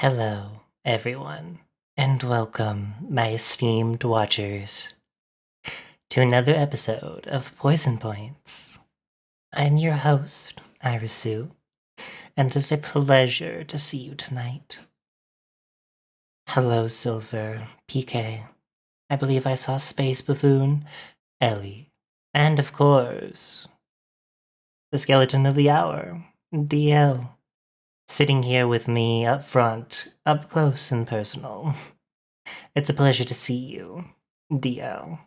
Hello, everyone, and welcome, my esteemed watchers, to another episode of Poison Points. I'm your host, Irisu, and it's a pleasure to see you tonight. Hello, Silver, PK. I believe I saw Space Buffoon, Ellie, and of course, the skeleton of the hour, DL. Sitting here with me up front, up close and personal. It's a pleasure to see you, DL.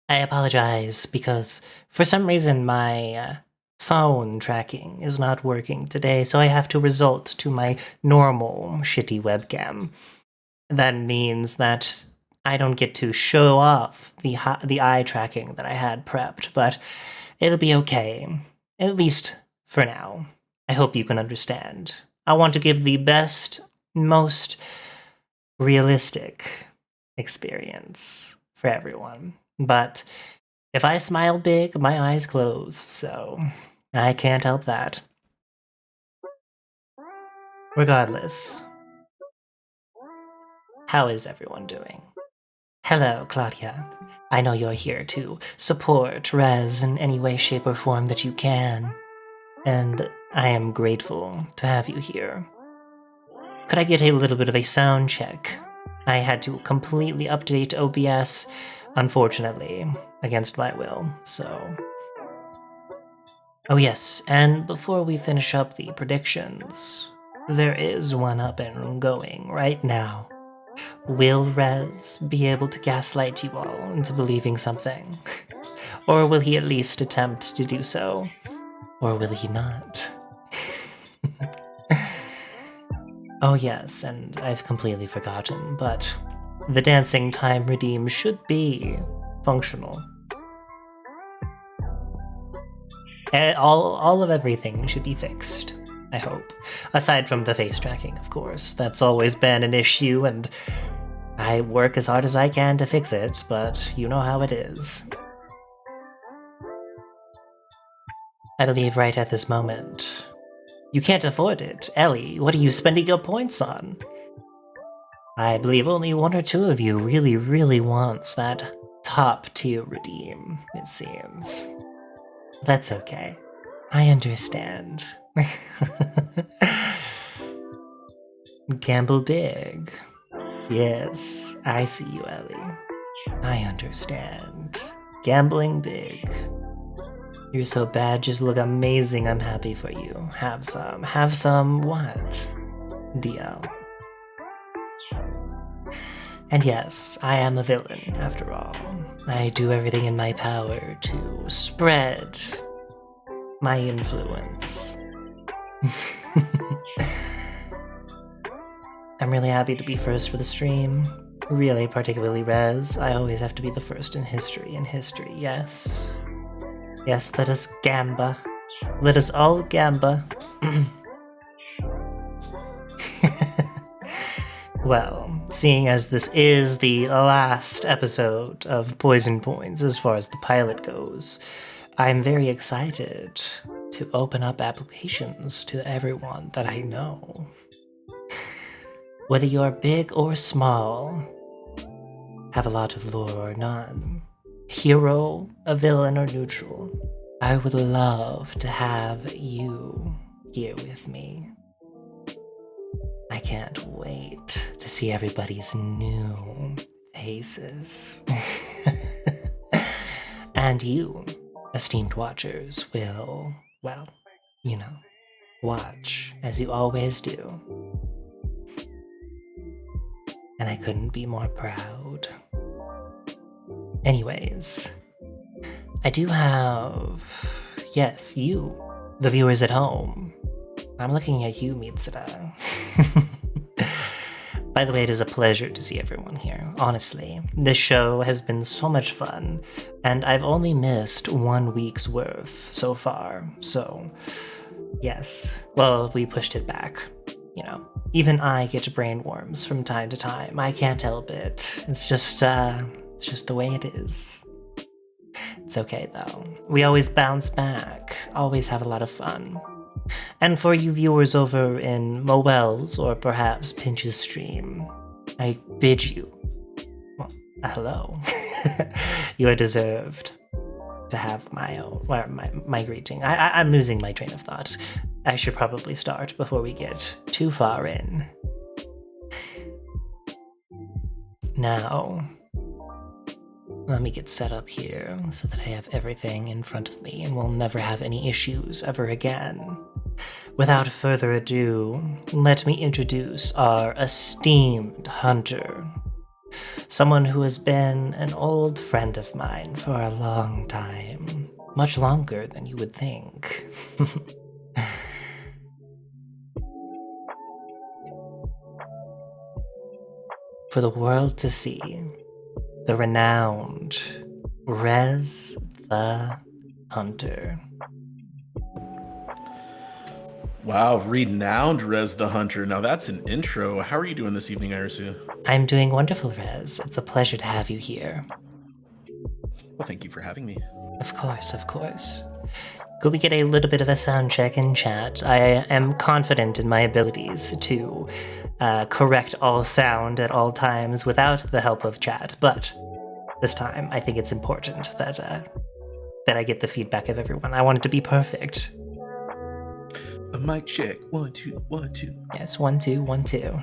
I apologize because for some reason my phone tracking is not working today, so I have to resort to my normal shitty webcam. That means that I don't get to show off the eye tracking that I had prepped, but it'll be okay, at least for now. I hope you can understand. I want to give the best, most realistic experience for everyone. But if I smile big, my eyes close, so I can't help that. Regardless, how is everyone doing? Hello, Claudia. I know you're here to support Rez in any way, shape, or form that you can, and I am grateful to have you here. Could I get a little bit of a sound check? I had to completely update OBS, unfortunately, against my will, so... Oh yes, and before we finish up the predictions, there is one up and going right now. Will Rez be able to gaslight you all into believing something? Or will he at least attempt to do so? Or will he not? Oh yes, and I've completely forgotten, but the dancing time redeem should be functional. All of everything should be fixed, I hope. Aside from the face tracking, of course. That's always been an issue, and I work as hard as I can to fix it, but you know how it is. I believe right at this moment, you can't afford it. Ellie, what are you spending your points on? I believe only one or two of you really wants that top tier redeem, it seems. That's okay. I understand. Gamble big. Yes, I see you, Ellie. I understand. Gambling big. You're so bad, just look amazing. I'm happy for you. Have some. Have some what? DL. And yes, I am a villain, after all. I do everything in my power to spread my influence. I'm really happy to be first for the stream. Really, particularly Rez. I always have to be the first in history, yes. Yes, let us gamba. Let us all gamba. Well, seeing as this is the last episode of Poison Points as far as the pilot goes, I'm very excited to open up applications to everyone that I know. Whether you're big or small, have a lot of lore or none, hero, a villain, or neutral, I would love to have you here with me. I can't wait to see everybody's new faces. And you, esteemed watchers, will, well, you know, watch as you always do. And I couldn't be more proud. Anyways, I do have, yes, you, the viewers at home. I'm looking at you, Mitsuda. By the way, it is a pleasure to see everyone here, honestly. This show has been so much fun, and I've only missed 1 week's worth so far, so yes. Well, we pushed it back, you know. Even I get brainworms from time to time. I can't help it. It's just the way it is. It's okay, though. We always bounce back, always have a lot of fun. And for you viewers over in Moel's or perhaps Pinch's stream, I bid you, well, hello. You are deserved to have my greeting. I'm losing my train of thought. I should probably start before we get too far in. Now, let me get set up here so that I have everything in front of me and we'll never have any issues ever again. Without further ado, let me introduce our esteemed hunter. Someone who has been an old friend of mine for a long time. Much longer than you would think. For the world to see, the renowned Rez the Hunter. Wow, renowned Rez the Hunter. Now that's an intro. How are you doing this evening, Irisu? I'm doing wonderful, Rez. It's a pleasure to have you here. Well, thank you for having me. Of course, of course. Could we get a little bit of a sound check in chat? I am confident in my abilities to correct all sound at all times without the help of chat, but this time I think it's important that I get the feedback of everyone. I want it to be perfect. A mic check. 1, 2, 1, 2. Yes, 1, 2, 1, 2.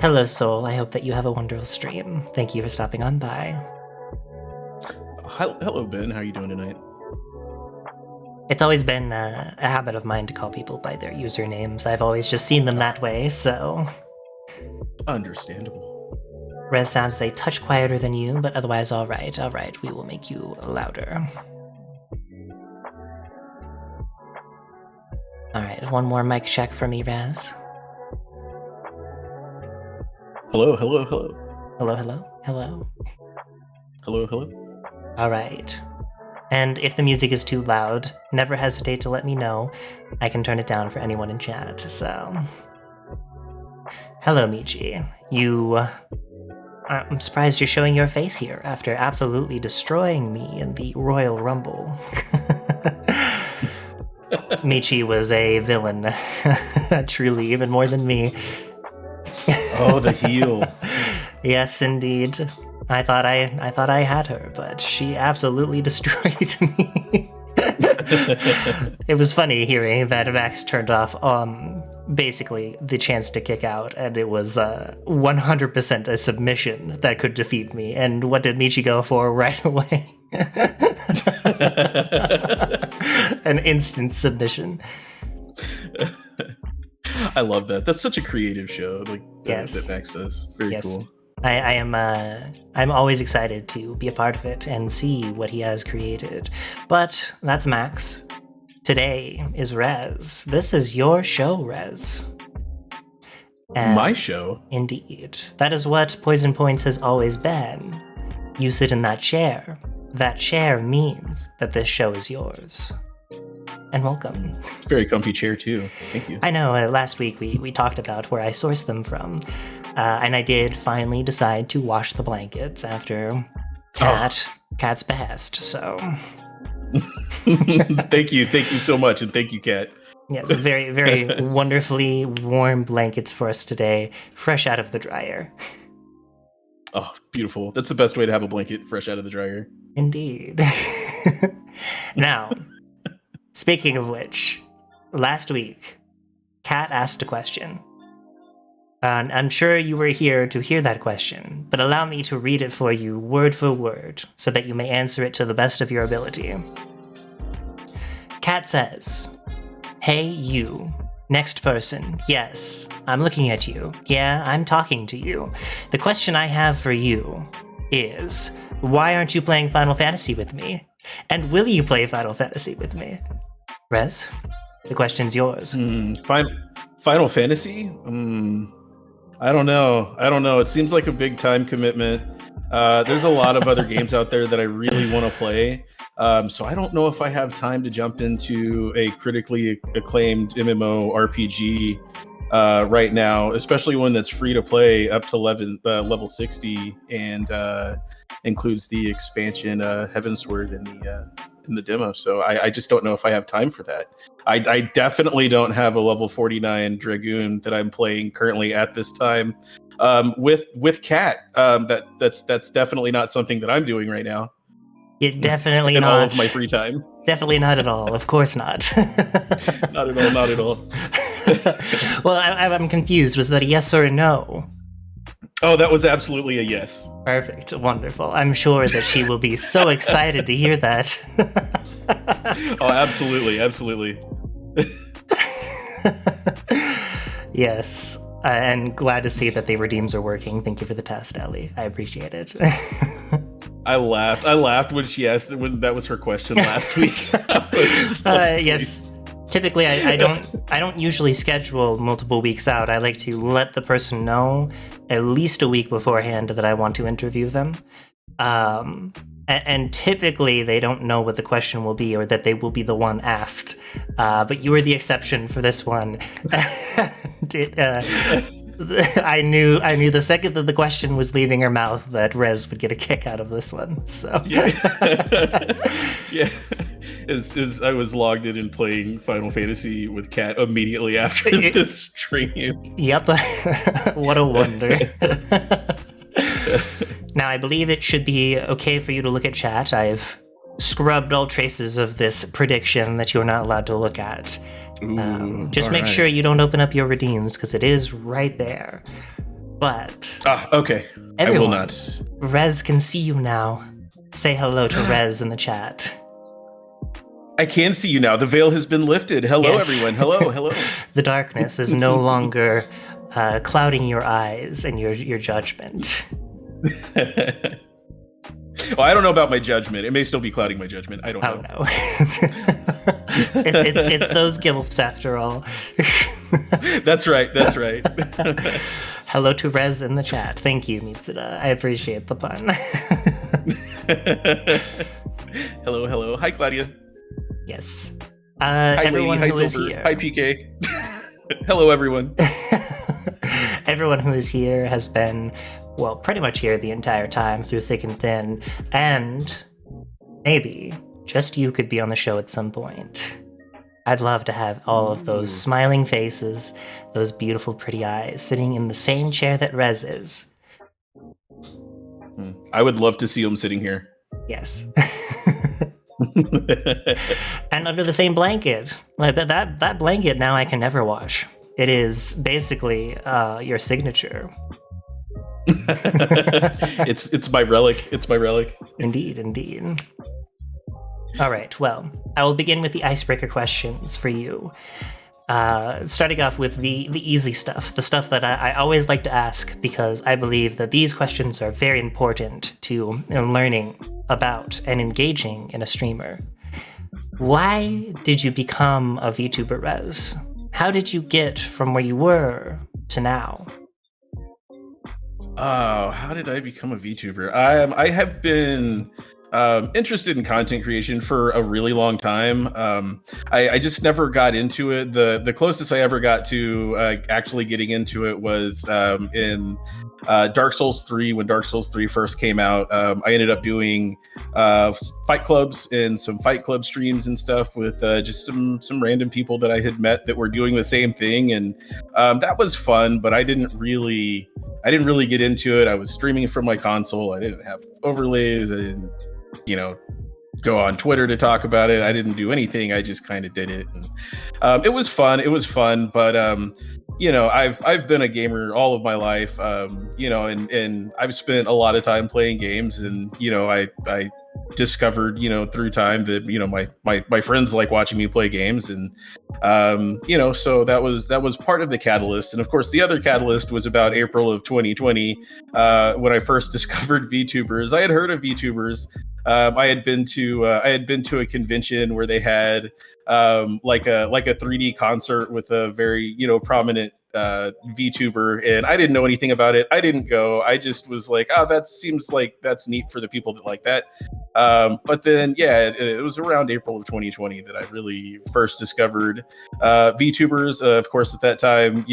Hello, Soul. I hope that you have a wonderful stream. Thank you for stopping on by. Hello, Ben. How are you doing tonight? It's always been a habit of mine to call people by their usernames. I've always just seen them that way, so... Understandable. Rez sounds a touch quieter than you, but otherwise all right. All right, we will make you louder. All right, one more mic check for me, Rez. Hello, hello, hello. Hello, hello, hello. Hello, hello. All right. And if the music is too loud, never hesitate to let me know. I can turn it down for anyone in chat, so... Hello, Michi. I'm surprised you're showing your face here after absolutely destroying me in the Royal Rumble. Michi was a villain, truly, even more than me. Oh, the heel. Yes, indeed. I thought I had her, but she absolutely destroyed me. It was funny hearing that Max turned off basically the chance to kick out, and it was 100% a submission that could defeat me. And what did Michi go for right away? An instant submission. I love that. That's such a creative show, like yes. That Max does. Very cool. I'm always excited to be a part of it and see what he has created. But that's Max. Today is Rez. This is your show, Rez. And my show? Indeed. That is what Poison Points has always been. You sit in that chair. That chair means that this show is yours. And welcome. Very comfy chair, too. Thank you. I know, last week we talked about where I sourced them from. And I did finally decide to wash the blankets after Cat's passed, so... Thank you so much, and thank you, Cat. Yes, very, very wonderfully warm blankets for us today, fresh out of the dryer. Oh, beautiful. That's the best way to have a blanket fresh out of the dryer. Indeed. Now, speaking of which, last week, Cat asked a question. And I'm sure you were here to hear that question, but allow me to read it for you word for word so that you may answer it to the best of your ability. Cat says, "Hey, you. Next person. Yes, I'm looking at you. Yeah, I'm talking to you. The question I have for you is, why aren't you playing Final Fantasy with me? And will you play Final Fantasy with me?" Rez, the question's yours. Final Fantasy? I don't know. It seems like a big time commitment. There's a lot of other games out there that I really want to play. So I don't know if I have time to jump into a critically acclaimed MMO RPG right now, especially one that's free to play up to level 60 and includes the expansion Heavensward the demo. So I just don't know if I have time for that. I definitely don't have a level 49 Dragoon that I'm playing currently at this time. With Cat, that's definitely not something that I'm doing right now. Definitely in not. all of my free time. Definitely not at all. Of course not. Not at all. Not at all. Well, I'm confused. Was that a yes or a no? Oh, that was absolutely a yes. Perfect. Wonderful. I'm sure that she will be so excited to hear that. Oh, absolutely. Absolutely. Yes. And glad to see that the redeems are working. Thank you for the test, Ellie. I appreciate it. I laughed when she asked when that was her question last week. Yes. Typically, I don't usually schedule multiple weeks out. I like to let the person know at least a week beforehand that I want to interview them. And typically, they don't know what the question will be or that they will be the one asked. But you were the exception for this one. I knew the second that the question was leaving her mouth that Rez would get a kick out of this one. So yeah. As I was logged in and playing Final Fantasy with Kat immediately after this stream. Yep. What a wonder. Now, I believe it should be okay for you to look at chat. I've scrubbed all traces of this prediction that you're not allowed to look at. Just make sure you don't open up your redeems, because it is right there. But okay. everyone, I will not. Rez can see you now. Say hello to Rez in the chat. I can see you now. The veil has been lifted. Hello, yes. Everyone. Hello. The darkness is no longer clouding your eyes and your judgment. Well, I don't know about my judgment. It may still be clouding my judgment. I don't know. Oh, no. it's those gilfs after all. That's right. Hello to Rez in the chat. Thank you, Mitsuda. I appreciate the pun. Hello. Hi, Claudia. Yes. Hi, everyone Lady. who Hi, is Silver. here. Hi, PK. Hello, everyone. Everyone who is here has been, well, pretty much here the entire time through thick and thin, and maybe just you could be on the show at some point. I'd love to have all of those smiling faces, those beautiful, pretty eyes, sitting in the same chair that Rez is. I would love to see him sitting here. Yes. And under the same blanket. Like that blanket now I can never wash. It is basically your signature. It's my relic. It's my relic. Indeed. All right, well, I will begin with the icebreaker questions for you. Starting off with the easy stuff, the stuff that I always like to ask, because I believe that these questions are very important to learning about and engaging in a streamer. Why did you become a VTuber, Rez? How did you get from where you were to now? Oh, how did I become a VTuber? I have been interested in content creation for a really long time. I just never got into it. The closest I ever got to actually getting into it was in Dark Souls 3. When Dark Souls 3 first came out, I ended up doing fight clubs and some fight club streams and stuff with just some random people that I had met that were doing the same thing, and that was fun. But I didn't really get into it. I was streaming from my console. I didn't have overlays. I didn't, go on Twitter to talk about it. I didn't do anything. I just kind of did it. And it was fun. But I've been a gamer all of my life. And I've spent a lot of time playing games, and I discovered through time that my friends like watching me play games, and so that was part of the catalyst. And of course the other catalyst was about April of 2020 when I first discovered VTubers. I had heard of VTubers. I had been to a convention where they had like a 3D concert with a very prominent VTuber, and I didn't know anything about it. I didn't go. I just was like, oh, that seems like that's neat for the people that like that. But then, it was around April of 2020 that I really first discovered VTubers. Of course, at that time,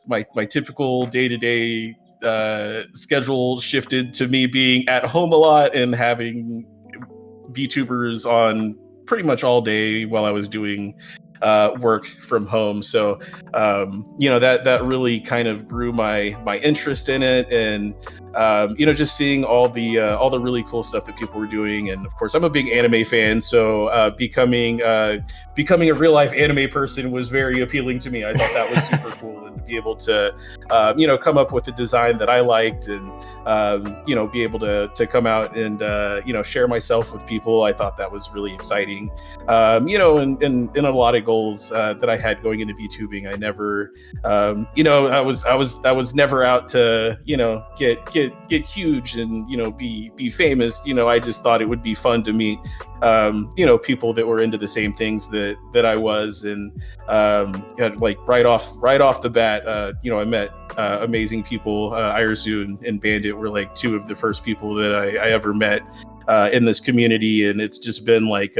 my typical day-to-day schedule shifted to me being at home a lot and having VTubers on pretty much all day while I was doing work from home. So that really kind of grew my interest in it, and just seeing all the really cool stuff that people were doing. And of course, I'm a big anime fan, so becoming a real life anime person was very appealing to me. I thought that was super cool, and to be able to come up with a design that I liked, and be able to come out and share myself with people. I thought that was really exciting. In a lot of goals that I had going into VTubing, I never, I was never out to get huge and be famous. I just thought it would be fun to meet people that were into the same things that I was, and like right off the bat, I met amazing people. Irisu and Bandit were like two of the first people that I ever met in this community, and it's just been like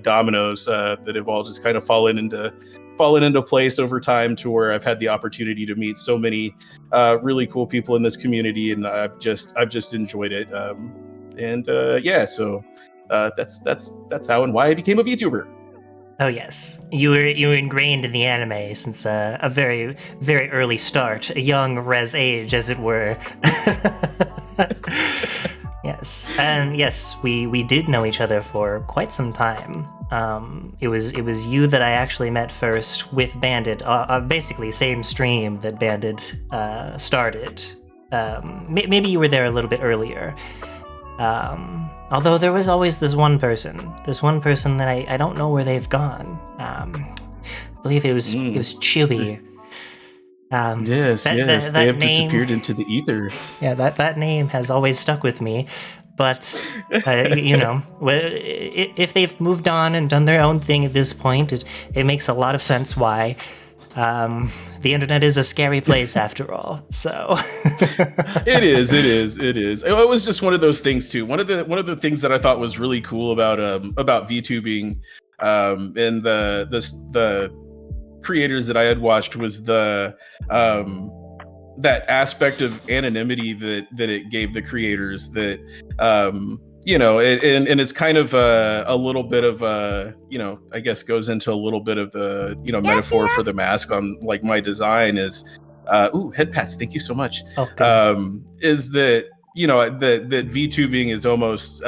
dominoes that have all just kind of fallen into place over time, to where I've had the opportunity to meet so many really cool people in this community, and I've just enjoyed it. So that's how and why I became a VTuber. Oh yes, you were ingrained in the anime since a very very early start, a young res age, as it were. Yes, and yes, we did know each other for quite some time. It was you that I actually met first with Bandit, basically same stream that Bandit started. Maybe you were there a little bit earlier. Although there was always this one person that I don't know where they've gone. I believe it was Chewy. Yes, they have disappeared into the ether. Yeah, that name has always stuck with me. But if they've moved on and done their own thing at this point, it makes a lot of sense why. The internet is a scary place after all. So it is. It was just one of those things too. One of the things that I thought was really cool about VTubing and the creators that I had watched was the that aspect of anonymity that it gave the creators, that and it's kind of a little bit of I guess goes into a little bit of the metaphor for the mask on like my design is head pats, thank you so much. Is that that VTubing is almost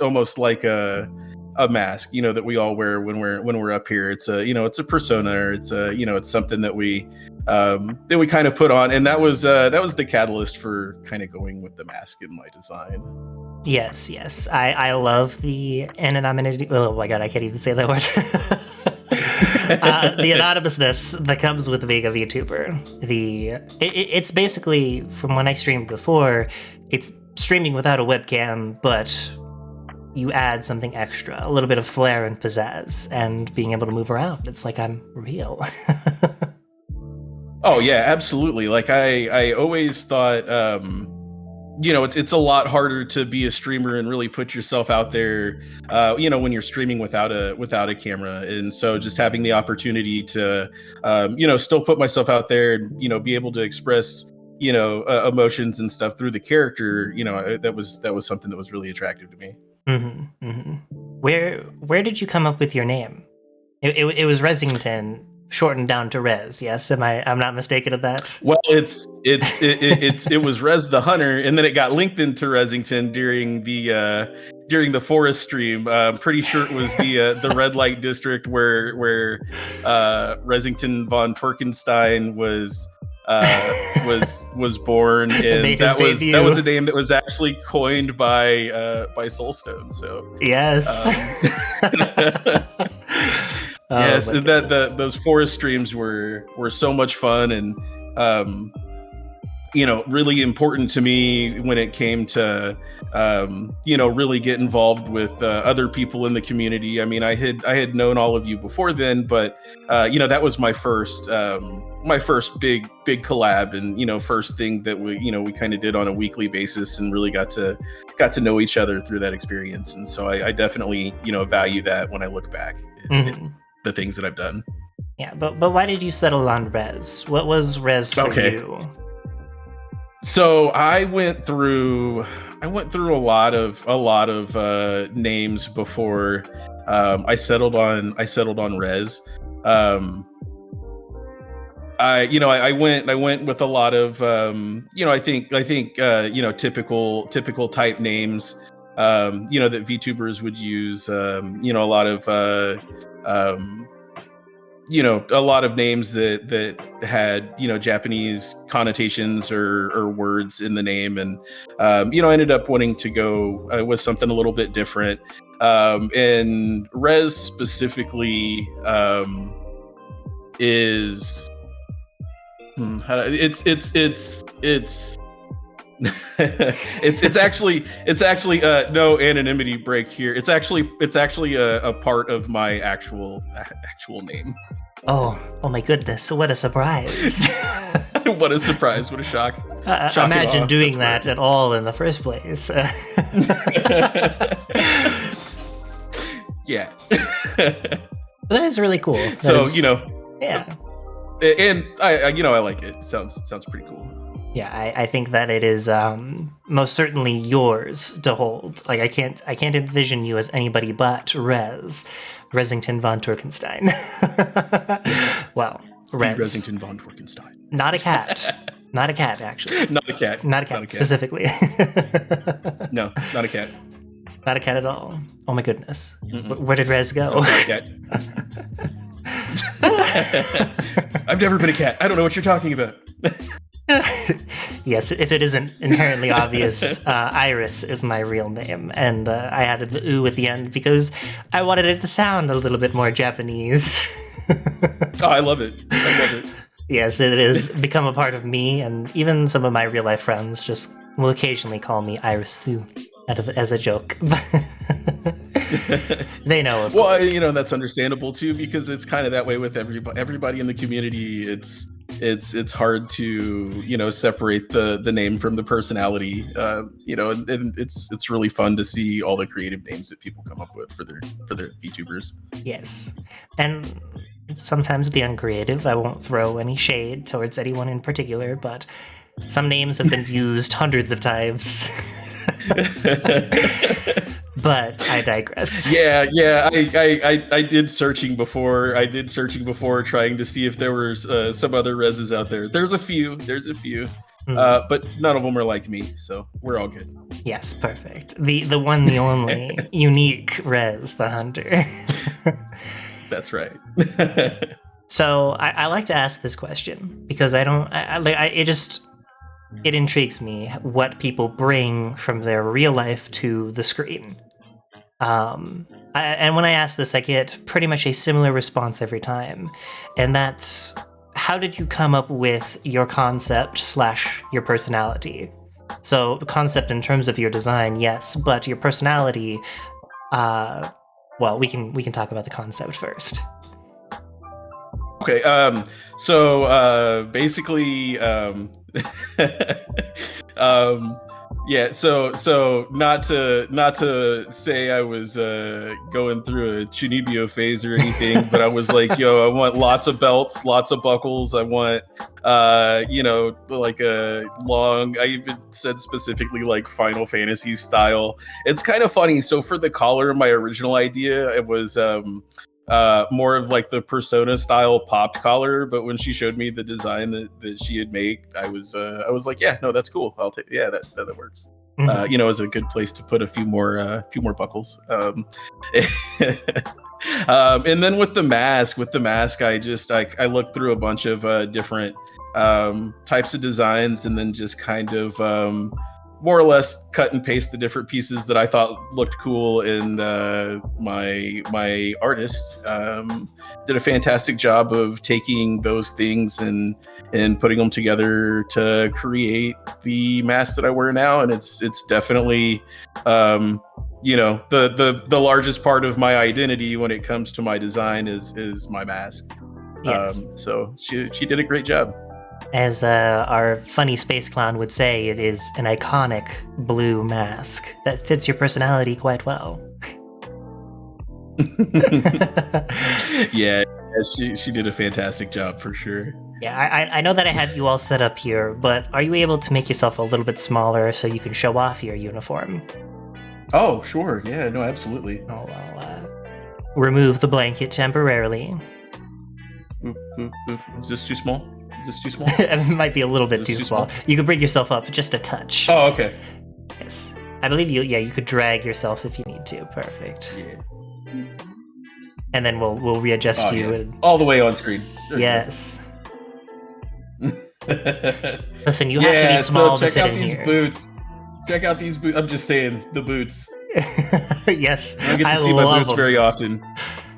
almost like a mask that we all wear when we're up here. It's a persona, or it's it's something that we kind of put on, and that was the catalyst for kind of going with the mask in my design. Yes, I love the anonymity. Oh my god, I can't even say that word. The anonymousness that comes with being a VTuber. It's basically, from when I streamed before, it's streaming without a webcam, but you add something extra, a little bit of flair and pizzazz, and being able to move around. It's like I'm real. Oh yeah, absolutely. Like I always thought, it's a lot harder to be a streamer and really put yourself out there, when you're streaming without a camera. And so just having the opportunity to, still put myself out there and, be able to express, emotions and stuff through the character, that was something that was really attractive to me. Mm-hmm, mm-hmm. Where did you come up with your name? It was Resington, shortened down to Rez. Yes, I'm not mistaken of that. Well, it was Rez the Hunter, and then it got linked into Resington during the forest stream. I'm pretty sure it was the red light district where Resington von Perkenstein was born, and that was a name that was actually coined by Soulstone. So yes. Yes, those forest streams were so much fun, and really important to me when it came to really get involved with other people in the community. I mean, I had known all of you before then, but that was my first big collab, and first thing that we kind of did on a weekly basis, and really got to know each other through that experience. And so I definitely value that when I look back at the things that I've done. Yeah, but why did you settle on Rez? What was Rez for you? So I went through a lot of names before I settled on Rez. I went with a lot of I think typical type names that VTubers would use. A lot of a lot of names that had Japanese connotations or words in the name, and I ended up wanting to go with something a little bit different. And Rez specifically is it's it's actually no anonymity break here. It's actually a part of my actual name. Oh my goodness! What a surprise! What a surprise! What a shock! Imagine doing that at all in the first place. Yeah. That is really cool. Yeah. And I like it. Sounds pretty cool. Yeah, I think that it is most certainly yours to hold. Like I can't envision you as anybody but Resington von Turkenstein. Well, Rez. Resington von Turkenstein. Not a cat. Not a cat, actually. Not a cat. Not a cat, specifically. No, not a cat. Not a cat at all. Oh my goodness. Where did Rez go? Not a cat. I've never been a cat. I don't know what you're talking about. Yes, if it isn't inherently obvious, Iris is my real name, and I added the "oo" at the end because I wanted it to sound a little bit more Japanese. Oh, I love it. Yes, it has become a part of me, and even some of my real-life friends just will occasionally call me Irisu as a joke. They know, of course. Well, that's understandable too, because it's kind of that way with everybody in the community. It's hard to separate the name from the personality. And it's really fun to see all the creative names that people come up with for their VTubers. Yes, and sometimes the uncreative. I won't throw any shade towards anyone in particular, but some names have been used hundreds of times. But I digress. Yeah. I did searching before, trying to see if there were some other Rezes out there. There's a few, but none of them are like me, so we're all good. Yes, perfect. The one, the only, unique Rez, the hunter. That's right. So I like to ask this question because it intrigues me what people bring from their real life to the screen. And when I ask this, I get pretty much a similar response every time. And that's, how did you come up with your concept / your personality? So concept in terms of your design, yes, but your personality, well, we can talk about the concept first. Okay, so basically, yeah, so not to say I was going through a Chunibyo phase or anything, but I was like, I want lots of belts, lots of buckles. I want like a long, I even said specifically like Final Fantasy style. It's kind of funny. So for the collar, my original idea, it was more of like the Persona style popped collar, but when she showed me the design that she had made, I was like, yeah, no, that's cool. I'll take, yeah, that works. Mm-hmm. Is a good place to put a few more buckles. And then with the mask, I looked through a bunch of different types of designs, and then just kind of more or less cut and paste the different pieces that I thought looked cool. And my artist did a fantastic job of taking those things and putting them together to create the mask that I wear now. And it's definitely the largest part of my identity when it comes to my design is my mask. Yes. So she did a great job. As our funny space clown would say, it is an iconic blue mask that fits your personality quite well. Yeah, she did a fantastic job for sure. Yeah, I know that I have you all set up here, but are you able to make yourself a little bit smaller so you can show off your uniform? Oh, sure. Yeah, no, absolutely. I'll remove the blanket temporarily. Boop, boop, boop. Is this too small? Is this too small? It might be a little bit too small. You could bring yourself up just a touch. Oh, okay. Yes. I believe you, yeah, you could drag yourself if you need to. Perfect. Yeah. And then we'll readjust you. Yeah. And... all the way on screen. Yes. Listen, you have to be small to fit in here. Check out these boots. Check out these boots. I'm just saying, the boots. Yes, I don't get to see my boots very often,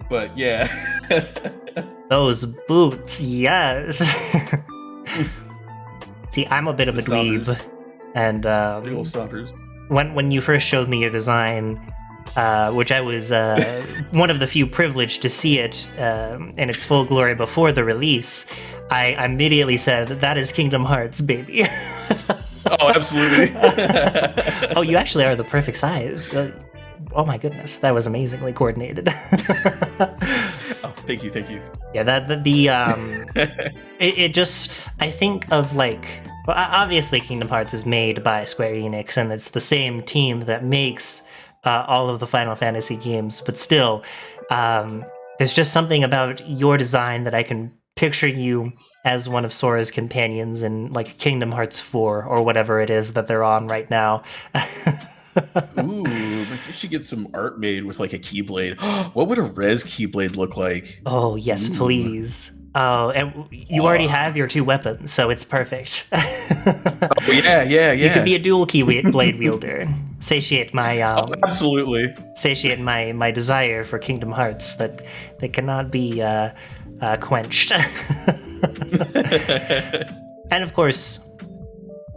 but yeah. Those boots, yes. See, I'm a bit of a dweeb, and the old stompers. When you first showed me your design, which I was one of the few privileged to see it in its full glory before the release, I immediately said, that is Kingdom Hearts, baby. Oh, absolutely. Oh, you actually are the perfect size. Oh my goodness, that was amazingly coordinated. Oh, thank you. Yeah, it just, I think of like, well, obviously Kingdom Hearts is made by Square Enix, and it's the same team that makes all of the Final Fantasy games, but still, there's just something about your design that I can picture you as one of Sora's companions in like Kingdom Hearts 4 or whatever it is that they're on right now. Ooh, like you should get some art made with like a Keyblade. What would a Res Keyblade look like? Oh, yes, please. Oh, and you already have your two weapons, so it's perfect. Oh, yeah. You could be a dual Keyblade wielder. Satiate my absolutely. Satiate my desire for Kingdom Hearts that cannot be quenched. And of course,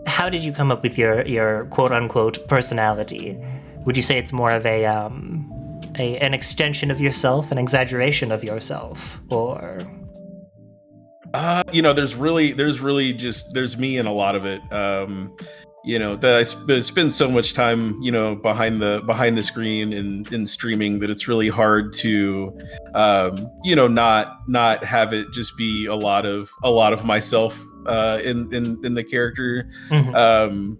how did you come up with your quote unquote personality? Would you say it's more of an extension of yourself, an exaggeration of yourself, or? There's really just there's me in a lot of it. That I spend so much time, behind the screen and streaming that it's really hard to, not have it just be a lot of myself in the character. Mm-hmm.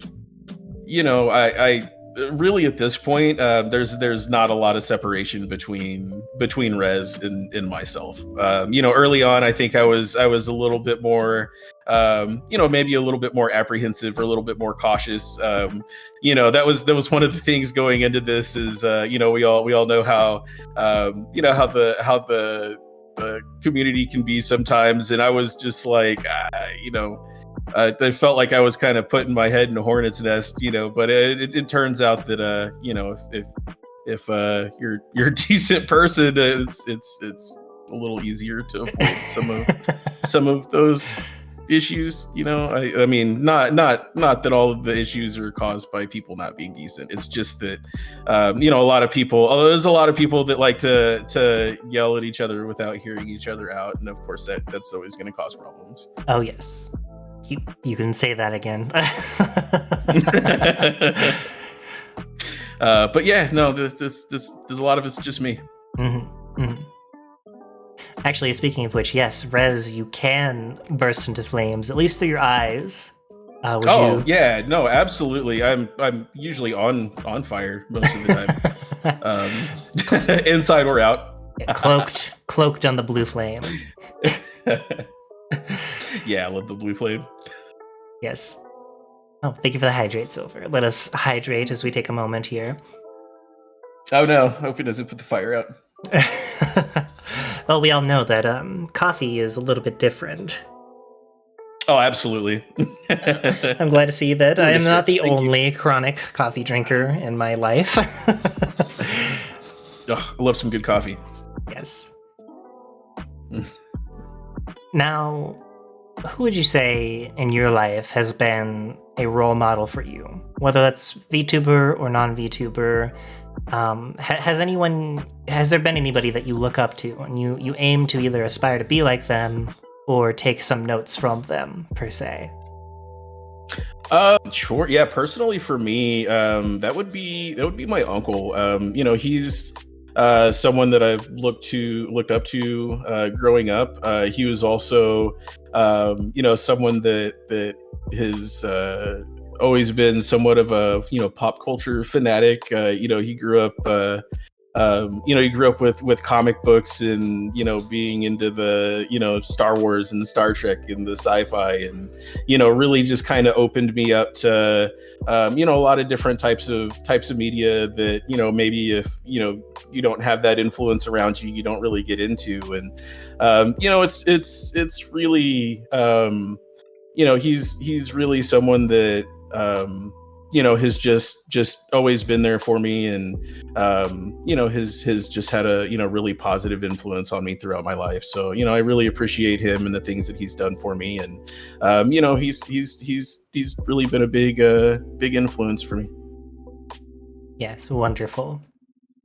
I really at this point, there's not a lot of separation between Rez and myself. Early on, I think I was a little bit more, maybe a little bit more apprehensive or a little bit more cautious. That was one of the things going into this is, we all know how, how the community can be sometimes, and I was just like, I felt like I was kind of putting my head in a hornet's nest, but it turns out that, if you're a decent person, it's a little easier to avoid some of those issues. I mean, not that all of the issues are caused by people not being decent. It's just that, a lot of people, although there's a lot of people that like to yell at each other without hearing each other out, and of course that's always going to cause problems. Oh yes. You can say that again. But yeah, no, there's a lot of it's just me. Mm-hmm. Mm-hmm. Actually, speaking of which, yes, Rez, you can burst into flames, at least through your eyes. Yeah, no, absolutely. I'm usually on fire most of the time, inside or out. Cloaked on the blue flame. Yeah, I love the blue flame. Yes. Oh, thank you for the hydrate, Silver. Let us hydrate as we take a moment here. Oh no, hope it doesn't put the fire out. Well, we all know that coffee is a little bit different. Oh, absolutely. I'm glad to see that I am not the only chronic coffee drinker in my life. Oh, I love some good coffee. Yes. Now, who would you say in your life has been a role model for you? Whether that's VTuber or non-VTuber, has there been anybody that you look up to and you aim to either aspire to be like them or take some notes from them, per se? Sure. Yeah, personally for me, that would be my uncle. He's someone that I've looked up to growing up. He was also, someone that has always been somewhat of a pop culture fanatic. He grew up. He grew up with comic books and being into the Star Wars and Star Trek and the sci-fi, and really just kind of opened me up to a lot of different types of media that maybe if you don't have that influence around you, you don't really get into. And it's really he's really someone that has just always been there for me, and has just had a really positive influence on me throughout my life. So I really appreciate him and the things that he's done for me, and he's really been a big influence for me. Yes, wonderful.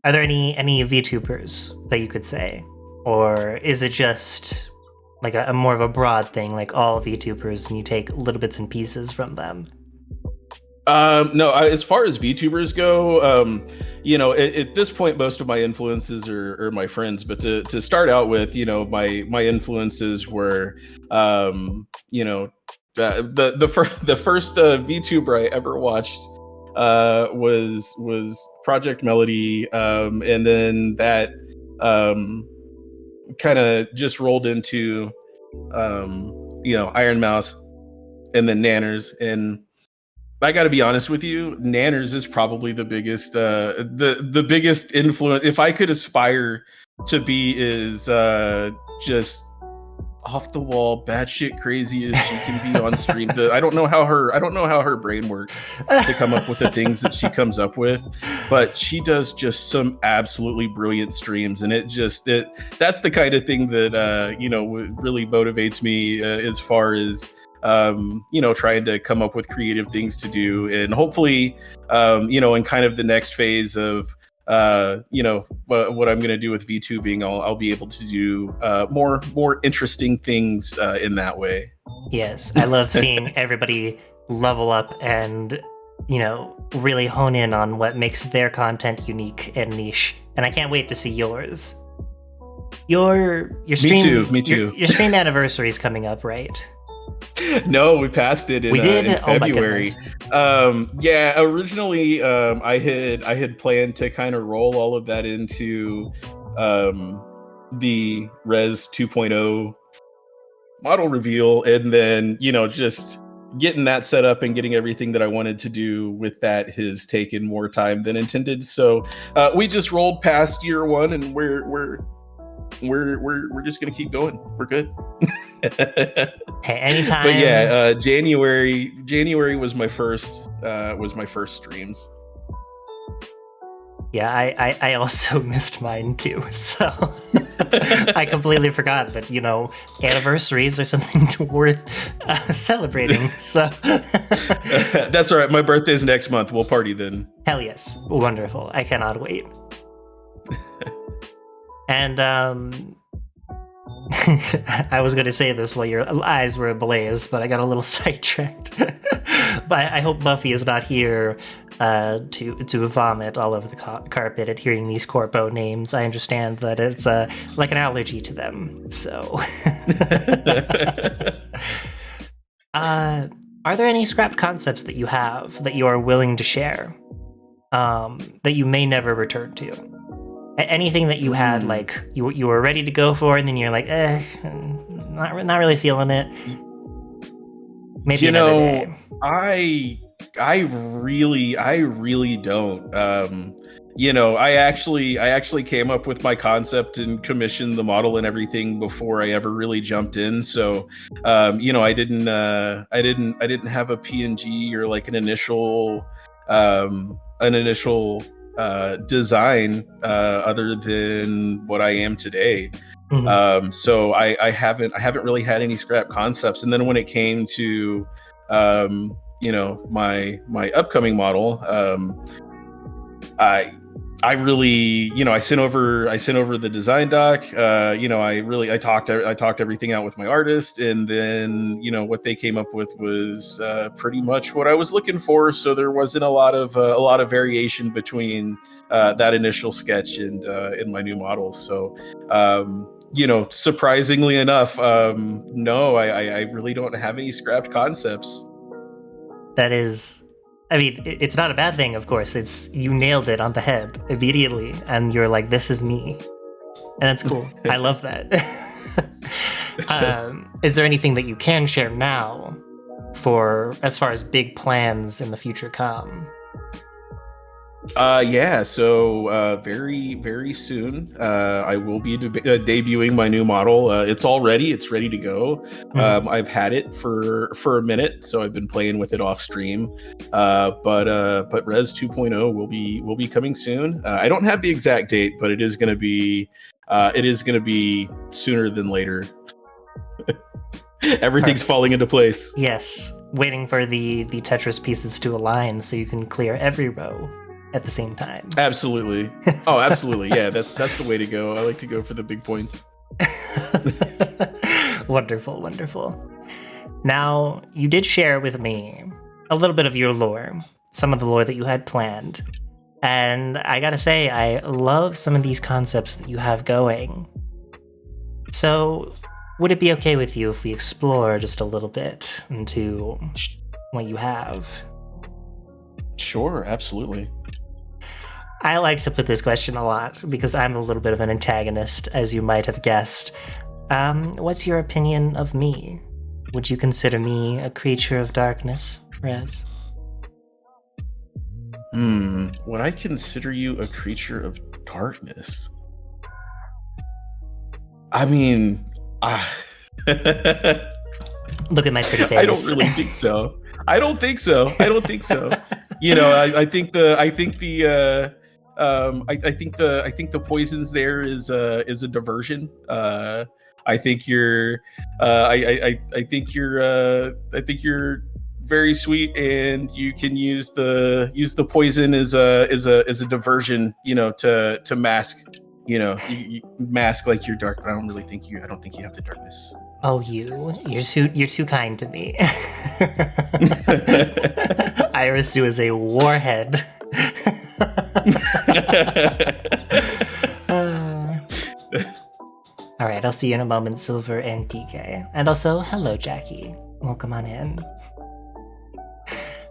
Are there any VTubers that you could say, or is it just like a more of a broad thing, like all VTubers, and you take little bits and pieces from them? No, as far as VTubers go, at this point, most of my influences are my friends. But to start out with, my influences were, the first VTuber I ever watched was Project Melody, and then that kind of just rolled into Iron Mouse, and then Nanners. And I got to be honest with you, Nanners is probably the biggest the biggest influence. If I could aspire to be as just off the wall, batshit crazy as she can be on stream. I don't know how her brain works to come up with the things that she comes up with, but she does just some absolutely brilliant streams, and that's the kind of thing that really motivates me as far as trying to come up with creative things to do, and hopefully in kind of the next phase of what I'm going to do with VTubing, I'll be able to do more interesting things in that way. Yes, I love seeing everybody level up and really hone in on what makes their content unique and niche. And I can't wait to see yours. Your stream, me too. Your stream anniversary is coming up, right? No, we passed it in February. Originally I had planned to kind of roll all of that into the Res 2.0 model reveal, and then just getting that set up and getting everything that I wanted to do with that has taken more time than intended. So we just rolled past year one, and we're just gonna keep going. We're good. Hey, anytime. But yeah, January was my first streams. Yeah, I also missed mine too, so I completely forgot that anniversaries are something worth celebrating. So that's all right. My birthday's next month. We'll party then. Hell yes, wonderful! I cannot wait. And I was going to say this while your eyes were ablaze, but I got a little sidetracked. But I hope Buffy is not here to vomit all over the carpet at hearing these corpo names. I understand that it's like an allergy to them. So, are there any scrapped concepts that you have that you are willing to share that you may never return to? Anything that you had, like you were ready to go for, and then you're like, not really feeling it. Maybe another day. I really don't. I actually came up with my concept and commissioned the model and everything before I ever really jumped in. So, I didn't have a PNG or like an initial design other than what I am today. Mm-hmm. So I haven't really had any scrap concepts. And then when it came to my upcoming model, I I really, I sent over the design doc. I talked everything out with my artist, and then what they came up with was pretty much what I was looking for. So there wasn't a lot of variation between that initial sketch and in my new models. So surprisingly enough, no, I really don't have any scrapped concepts. That is, I mean, it's not a bad thing, of course. It's you nailed it on the head immediately, and you're like, "This is me," and that's cool. I love that. Is there anything that you can share now, for as far as big plans in the future come? Yeah, so very, very soon, I will be debuting my new model. It's all ready. It's ready to go. I've had it for a minute, so I've been playing with it off stream. But Res 2.0 will be coming soon. I don't have the exact date, but it is going to be sooner than later. Everything's falling into place. Yes, waiting for the Tetris pieces to align so you can clear every row at the same time. Absolutely. Oh, absolutely. Yeah, that's the way to go. I like to go for the big points. Wonderful, wonderful. Now, you did share with me a little bit of your lore, some of the lore that you had planned. And I gotta say, I love some of these concepts that you have going. So, would it be okay with you if we explore just a little bit into what you have? Sure, absolutely. I like to put this question a lot because I'm a little bit of an antagonist, as you might have guessed. What's your opinion of me? Would you consider me a creature of darkness, Rez? Would I consider you a creature of darkness? I mean, look at my pretty face. I don't really think so. I don't think so. I think the poisons there is a diversion. I think you're very sweet, and you can use the poison as a diversion, to mask, you mask like you're dark, but I don't think you have the darkness. Oh, you're too kind to me. Irisu is a warhead. All right, I'll see you in a moment, Silver and PK. And also, hello, Jackie. Welcome on in.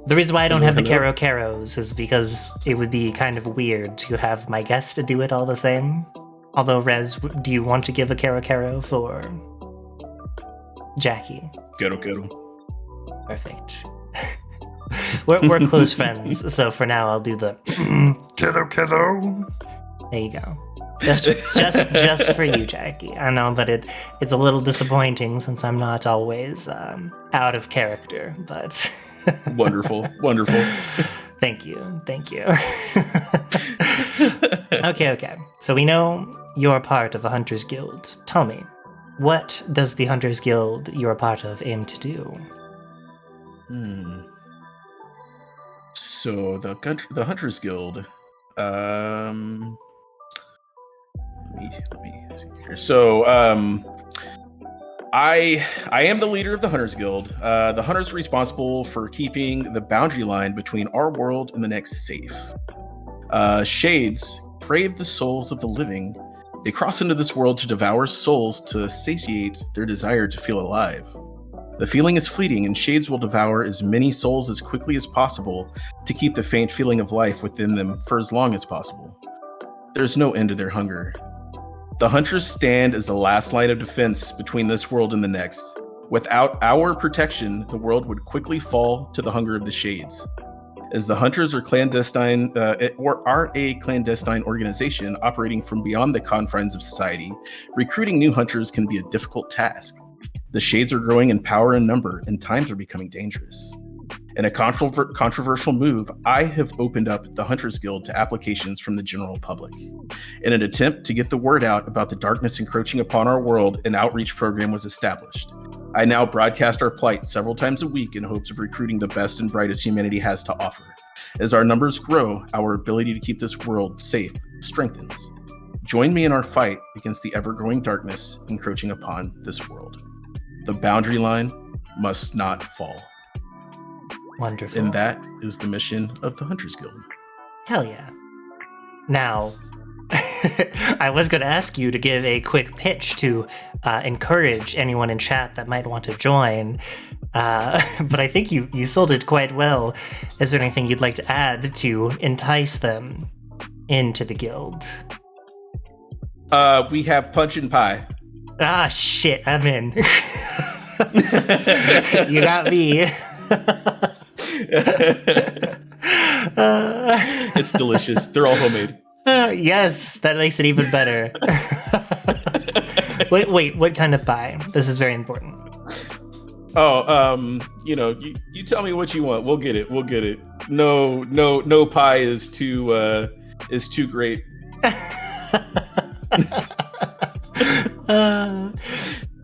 The reason why I don't have the Caros is because it would be kind of weird to have my guest do it all the same. Although, Rez, do you want to give a Caro for Jackie? Kero. Perfect. we're close friends, so for now I'll do the Kero. There you go. Just for you, Jackie. I know that it's a little disappointing since I'm not always out of character, but wonderful. Thank you. Okay. So we know you're part of a Hunter's Guild. Tell me, what does the Hunter's Guild you're a part of aim to do? So the Hunter's Guild. Let me see here. So I am the leader of the Hunter's Guild. The Hunters are responsible for keeping the boundary line between our world and the next safe. Shades crave the souls of the living. They cross into this world to devour souls to satiate their desire to feel alive. The feeling is fleeting, and Shades will devour as many souls as quickly as possible to keep the faint feeling of life within them for as long as possible. There's no end to their hunger. The Hunters stand as the last line of defense between this world and the next. Without our protection, the world would quickly fall to the hunger of the Shades. As the Hunters are a clandestine organization operating from beyond the confines of society, recruiting new Hunters can be a difficult task. The Shades are growing in power and number, and times are becoming dangerous. In a controversial move, I have opened up the Hunters Guild to applications from the general public. In an attempt to get the word out about the darkness encroaching upon our world, an outreach program was established. I now broadcast our plight several times a week in hopes of recruiting the best and brightest humanity has to offer. As our numbers grow, our ability to keep this world safe strengthens. Join me in our fight against the ever-growing darkness encroaching upon this world. The boundary line must not fall. Wonderful. And that is the mission of the Hunters Guild. Hell yeah. Now, I was going to ask you to give a quick pitch to encourage anyone in chat that might want to join, but I think you sold it quite well. Is there anything you'd like to add to entice them into the guild? We have punch and pie. Ah, shit, I'm in. You got me. It's delicious. They're all homemade. Yes, that makes it even better. Wait, what kind of pie? This is very important. Oh, you tell me what you want. We'll get it. No pie is too great.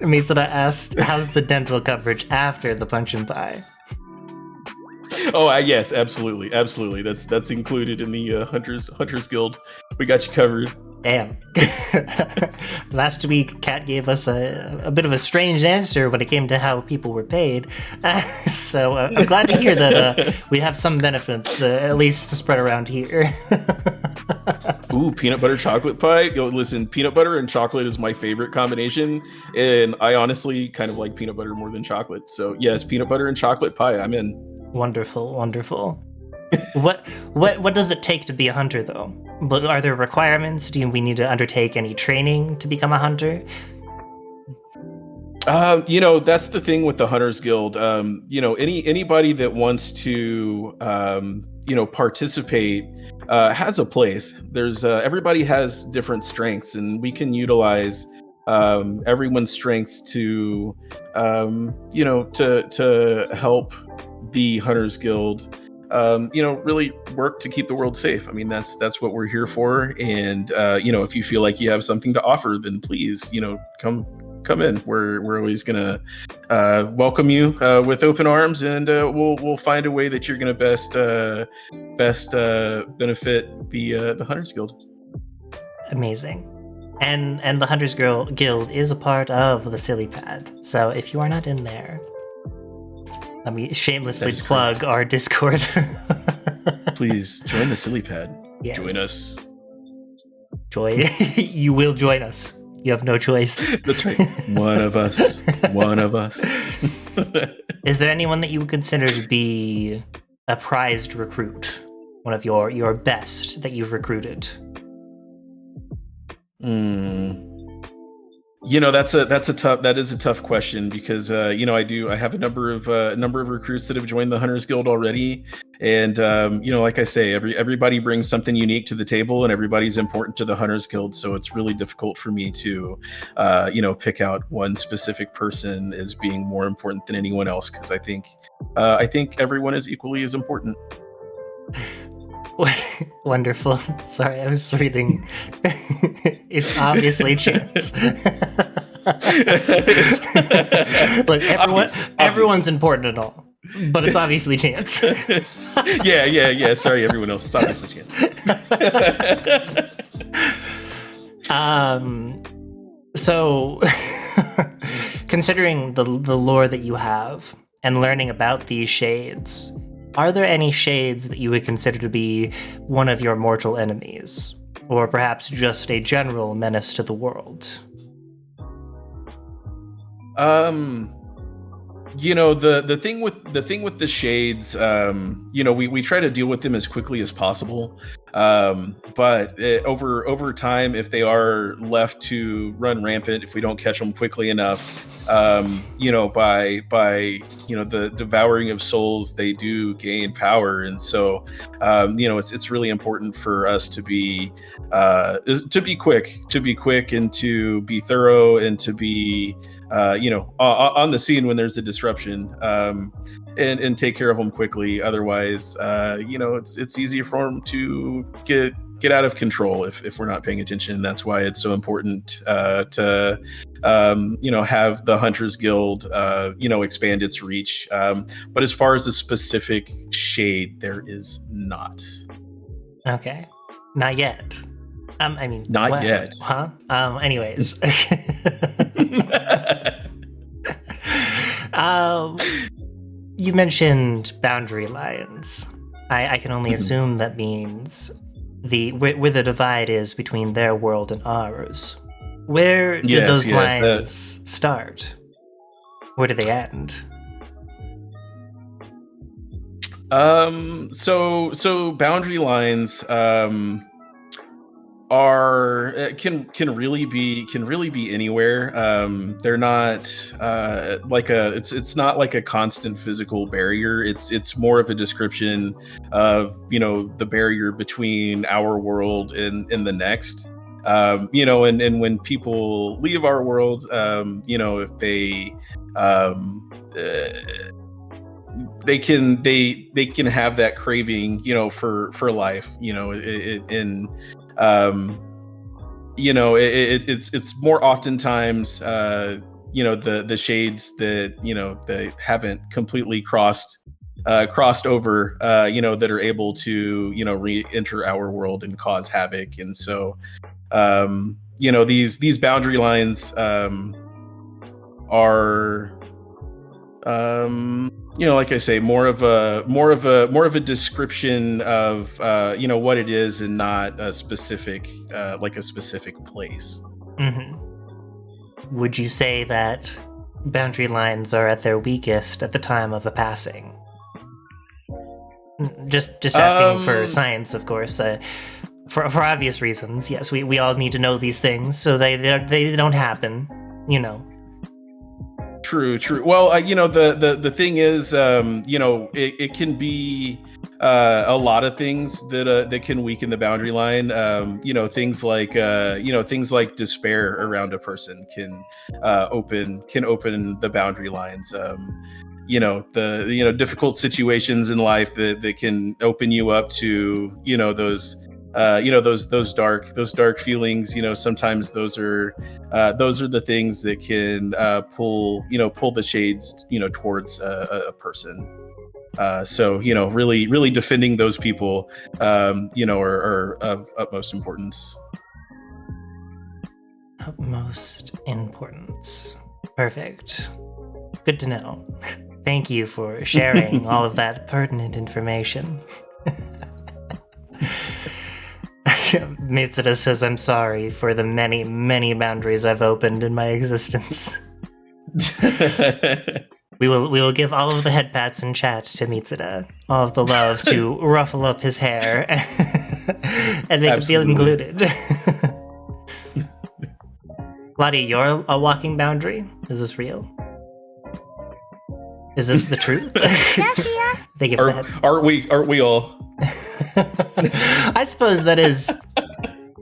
Misada asked, how's the dental coverage after the punch and pie? Oh, yes, absolutely. That's included in the Hunters Guild. We got you covered. Damn. Last week, Kat gave us a bit of a strange answer when it came to how people were paid. So I'm glad to hear that we have some benefits, at least to spread around here. Ooh, peanut butter chocolate pie. Yo, listen, peanut butter and chocolate is my favorite combination, and I honestly kind of like peanut butter more than chocolate. So yes, peanut butter and chocolate pie, I'm in. Wonderful. What does it take to be a hunter, though? Are there requirements? Do we need to undertake any training to become a hunter? That's the thing with the Hunters Guild. Anybody that wants to, participate has a place. There's everybody has different strengths, and we can utilize everyone's strengths to help the Hunters Guild really work to keep the world safe. I mean, that's what we're here for. And if you feel like you have something to offer, then please, come in. We're always gonna welcome you with open arms, and we'll find a way that you're gonna best benefit the Hunters Guild. Amazing. And the Hunters Guild is a part of the Silly Pad. So if you are not in there, let me shamelessly plug our Discord. Please join the Silly Pad. Yes. Join us. You will join us. You have no choice. That's right. One of us. Is there anyone that you would consider to be a prized recruit? One of your best that you've recruited? That is a tough question, because I have a number of recruits that have joined the Hunters Guild already, and like I say, everybody brings something unique to the table, and everybody's important to the Hunters Guild, so it's really difficult for me to pick out one specific person as being more important than anyone else, because I think everyone is equally as important. Wonderful. Sorry, I was reading. It's obviously chance. Look, everyone's important and all, but it's obviously chance. Yeah. Sorry, everyone else. It's obviously chance. So, considering the lore that you have and learning about these shades, are there any shades that you would consider to be one of your mortal enemies, or perhaps just a general menace to the world? The thing with the shades, we try to deal with them as quickly as possible, but over time, if they are left to run rampant, if we don't catch them quickly enough, by the devouring of souls, they do gain power, and so it's really important for us to be quick and to be thorough, and to be on the scene when there's a disruption, and take care of them quickly. Otherwise, it's easier for them to get out of control if we're not paying attention. That's why it's so important to have the Hunters Guild expand its reach. But as far as a specific shade, there is not. Okay, not yet. I mean, Not yet. Huh? Anyways. You mentioned boundary lines. I can only assume that means where the divide is between their world and ours. Where do those lines start? Where do they end? So boundary lines are can really be anywhere. They're not it's not like a constant physical barrier. It's more of a description of the barrier between our world and the next. And when people leave our world, if they can have that craving for life, it's more oftentimes the shades that they haven't completely crossed over, that are able to re-enter our world and cause havoc. And so these boundary lines are like I say, more of a description of what it is, and not a specific place. Mm-hmm. Would you say that boundary lines are at their weakest at the time of a passing? Just asking for science, of course. For obvious reasons, yes. We all need to know these things so they don't happen. True. Well, the thing is, it can be a lot of things that can weaken the boundary line. Things like despair around a person can open the boundary lines. Difficult situations in life that can open you up to those dark feelings. Sometimes those are the things that can pull the shades towards a person. So really defending those people are of utmost importance. Utmost importance. Perfect. Good to know. Thank you for sharing all of that pertinent information. Mitsuda says, "I'm sorry for the many, many boundaries I've opened in my existence." We will give all of the head pats in chat to Mitsuda, all of the love to ruffle up his hair and make him feel included. Lottie, you're a walking boundary? Is this real? Is this the truth? They give the head pats. Aren't we all? I suppose that is,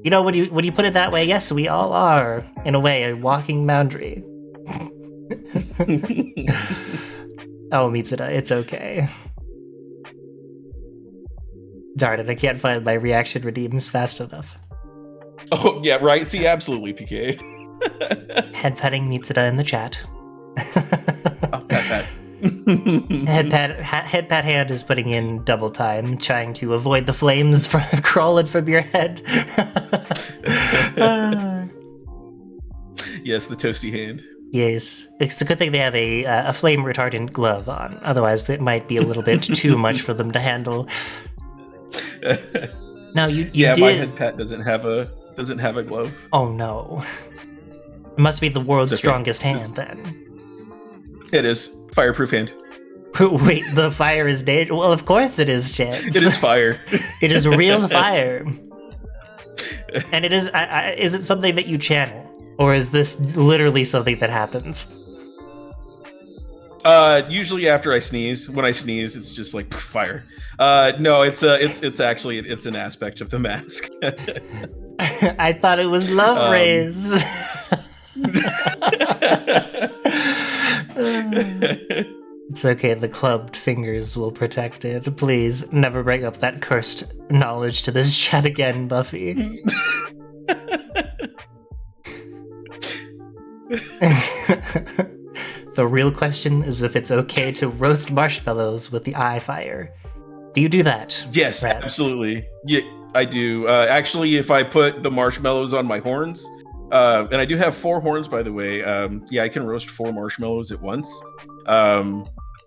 when you put it that way, yes, we all are, in a way, a walking boundary. Oh, Mitsuda, it's okay. Darn it, I can't find my reaction redeems fast enough. Oh, yeah, right. See, absolutely, PK. Head petting Mitsuda in the chat. Oh, pat. Head pat hand is putting in double time, trying to avoid the flames from crawling from your head. Yes, the toasty hand. Yes, it's a good thing they have a flame retardant glove on. Otherwise, it might be a little bit too much for them to handle. Now you did... my head pat doesn't have a glove. Oh no! It must be the world's strongest hand then. It is fireproof hand. Wait, the fire is dangerous. Well, of course it is, Chance. It is fire. It is real fire. And it is. Is it something that you channel, or is this literally something that happens? Usually after I sneeze. When I sneeze, it's just like fire. No, it's actually an aspect of the mask. I thought it was love rays. It's okay, the clubbed fingers will protect it. Please, never bring up that cursed knowledge to this chat again, Buffy. The real question is if it's okay to roast marshmallows with the eye fire. Do you do that? Yes, Raz? Absolutely. I do. Actually, if I put the marshmallows on my horns, and I do have 4 horns, by the way. Yeah, I can roast 4 marshmallows at once.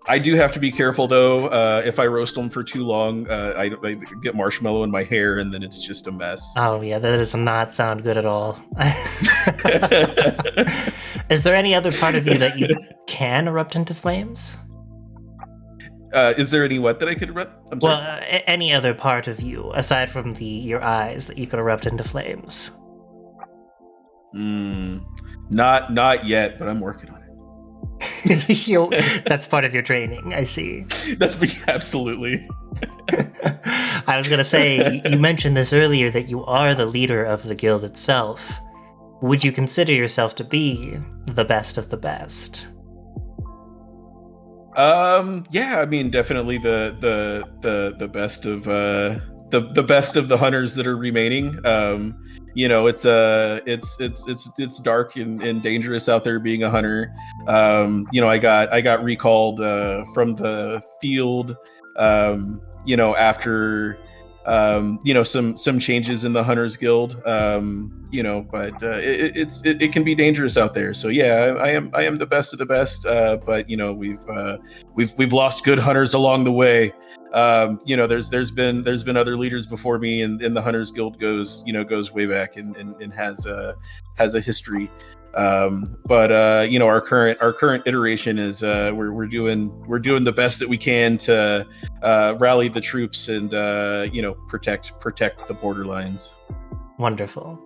I do have to be careful, though. If I roast them for too long, I get marshmallow in my hair, and then it's just a mess. Oh, yeah, that does not sound good at all. Is there any other part of you that you can erupt into flames? Is there any what that I could erupt? I'm sorry. Well, any other part of you, aside from your eyes, that you could erupt into flames? Not yet, but I'm working on it. That's part of your training, I see. That's absolutely. I was going to say, you mentioned this earlier, that you are the leader of the guild itself. Would you consider yourself to be the best of the best? Yeah, I mean, definitely the best of the best of the hunters that are remaining. You know, it's dark and dangerous out there being a hunter. You know, I got recalled from the field. You know, after you know, some changes in the Hunters Guild. You know, but it can be dangerous out there. So yeah, I am the best of the best. But you know, we've lost good hunters along the way. You know, there's been other leaders before me, and the Hunters Guild goes way back and has a history. But you know, our current iteration is we're doing the best that we can to rally the troops and you know, protect the borderlines. Wonderful.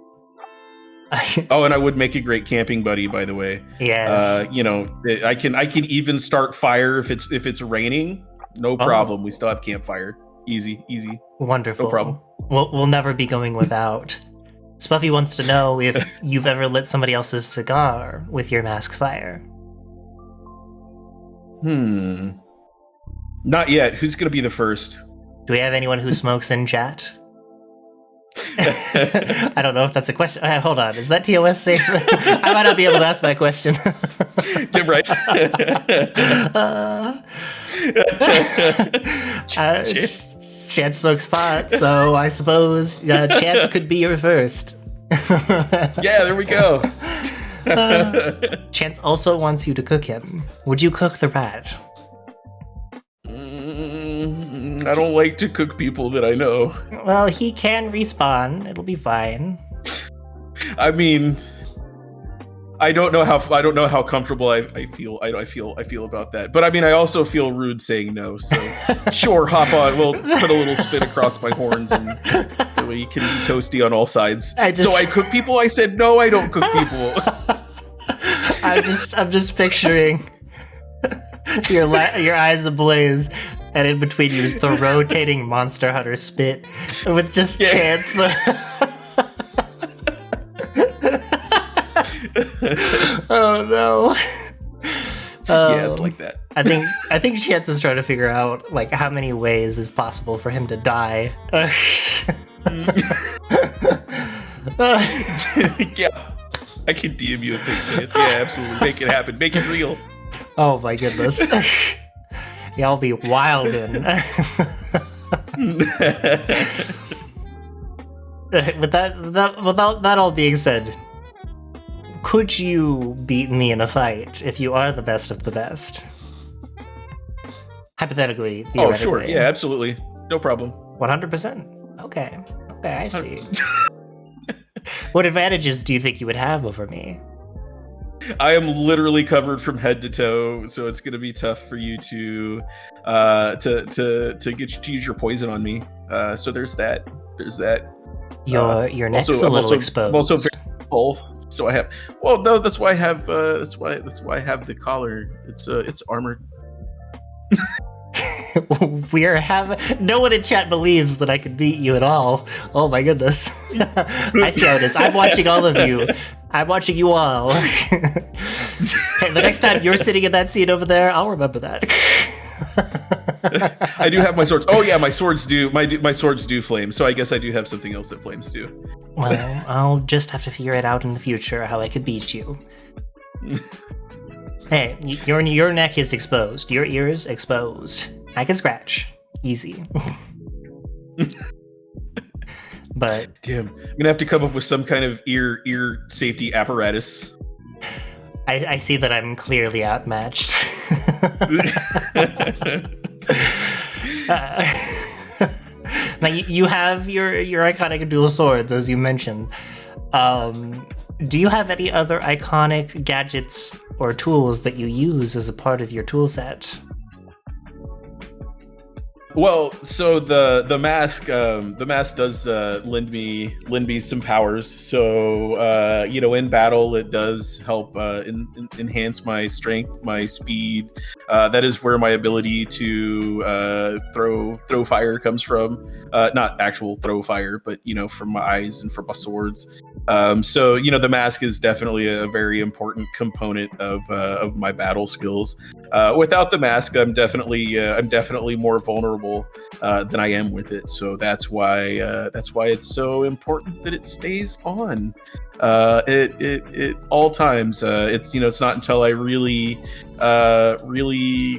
Oh, and I would make a great camping buddy, by the way. Yes. You know, I can even start fire if it's raining. No problem. We still have campfire. Easy. Wonderful. No problem. We'll never be going without. Spuffy wants to know if you've ever lit somebody else's cigar with your mask fire. Not yet. Who's going to be the first? Do we have anyone who smokes in chat? I don't know if that's a question. Hold on. Is that TOS safe? I might not be able to ask that question. Get right. Chance smokes pot, so I suppose Chance could be your first. Yeah, there we go. Chance also wants you to cook him. Would you cook the rat? I don't like to cook people that I know. Well, he can respawn. It'll be fine. I mean, I don't know how comfortable I feel about that. But I mean, I also feel rude saying no. So sure, hop on. We'll put a little spit across my horns, and that way you can be toasty on all sides. So I cook people. I said no, I don't cook people. I'm just picturing your eyes ablaze, and in between you is the rotating Monster Hunter spit with just Chance. Oh no. Yeah, it's like that. I think Chance is trying to figure out like how many ways is possible for him to die. Yeah. I can DM you a thing, Chance. Yeah, absolutely. Make it happen. Make it real. Oh my goodness. Y'all be wildin'. With that all being said, could you beat me in a fight if you are the best of the best? Hypothetically, theoretically. Oh, sure. Yeah, absolutely. No problem. 100%? Okay, I see. What advantages do you think you would have over me? I am literally covered from head to toe, so it's going to be tough for you to get you to use your poison on me. So there's that. Your neck's a little exposed. I'm also very both. So I have. Well, no, that's why I have. That's why I have the collar. It's armored. No one in chat believes that I could beat you at all. Oh my goodness. I see how it is. I'm watching all of you. I'm watching you all. Hey, the next time you're sitting in that seat over there, I'll remember that. I do have my swords. Oh yeah, my swords do flame. So I guess I do have something else that flames too. Well, I'll just have to figure it out in the future how I could beat you. Hey, your neck is exposed. Your ears exposed. I can scratch. Easy. But damn, I'm gonna have to come up with some kind of ear safety apparatus. I see that I'm clearly outmatched. Now you have your iconic dual swords, as you mentioned. Do you have any other iconic gadgets or tools that you use as a part of your tool set? Well, so the mask does lend me some powers. So in battle, it does help enhance my strength, my speed. That is where my ability to throw fire comes from. Not actual throw fire, but from my eyes and from my swords. So the mask is definitely a very important component of my battle skills. Without the mask, I'm definitely more vulnerable than I am with it. So that's why it's so important that it stays on it all times. It's not until I really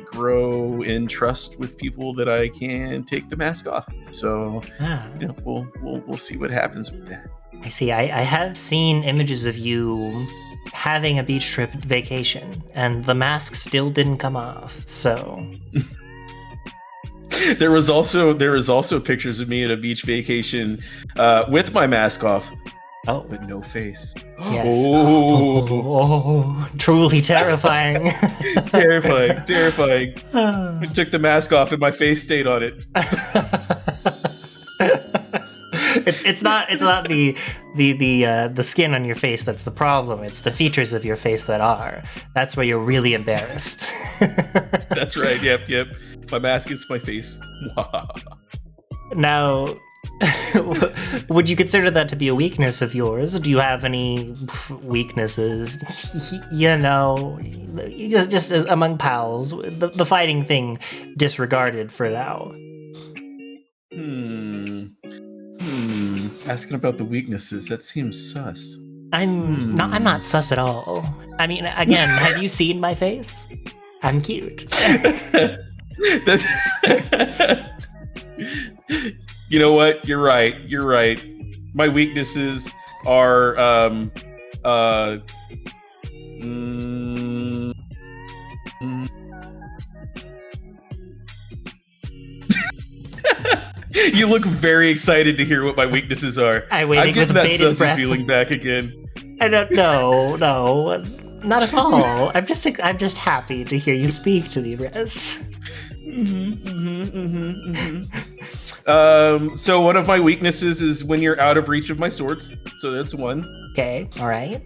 grow in trust with people that I can take the mask off. So we'll see what happens with that. I see. I have seen images of you having a beach trip vacation, and the mask still didn't come off. So there was also pictures of me at a beach vacation with my mask off. Oh, but no face. Yes. Oh, truly terrifying. terrifying. I took the mask off and my face stayed on it. It's not the skin on your face that's the problem. It's the features of your face that are. That's where you're really embarrassed. That's right. Yep. My mask is my face. Now, would you consider that to be a weakness of yours? Do you have any weaknesses? Just among pals, the fighting thing disregarded for now. Asking about the weaknesses, that seems sus. I'm not sus at all. I mean, again, have you seen my face? I'm cute. That's you know what? You're right. My weaknesses are You look very excited to hear what my weaknesses are. I'm getting that sussy feeling back again. I don't know. No, not at all. I'm just happy to hear you speak to me, Rez. So one of my weaknesses is when you're out of reach of my swords. So that's one. Okay. All right.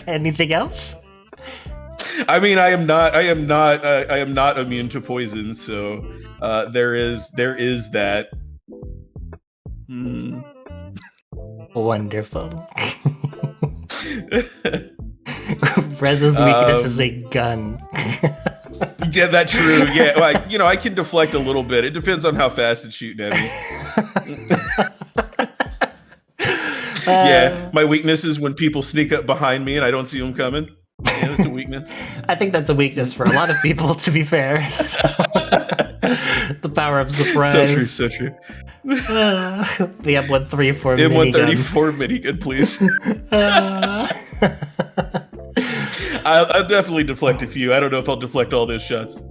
Anything else? I mean, I am not immune to poison, so there is that. Wonderful. Rez's weakness is a gun. Yeah, that's true. Yeah, I can deflect a little bit. It depends on how fast it's shooting at me. Yeah, my weakness is when people sneak up behind me and I don't see them coming. Yeah, that's a weakness. I think that's a weakness for a lot of people, to be fair. So. The power of surprise. So true. The M134 M134 minigun, please. I'll definitely deflect a few. I don't know if I'll deflect all those shots.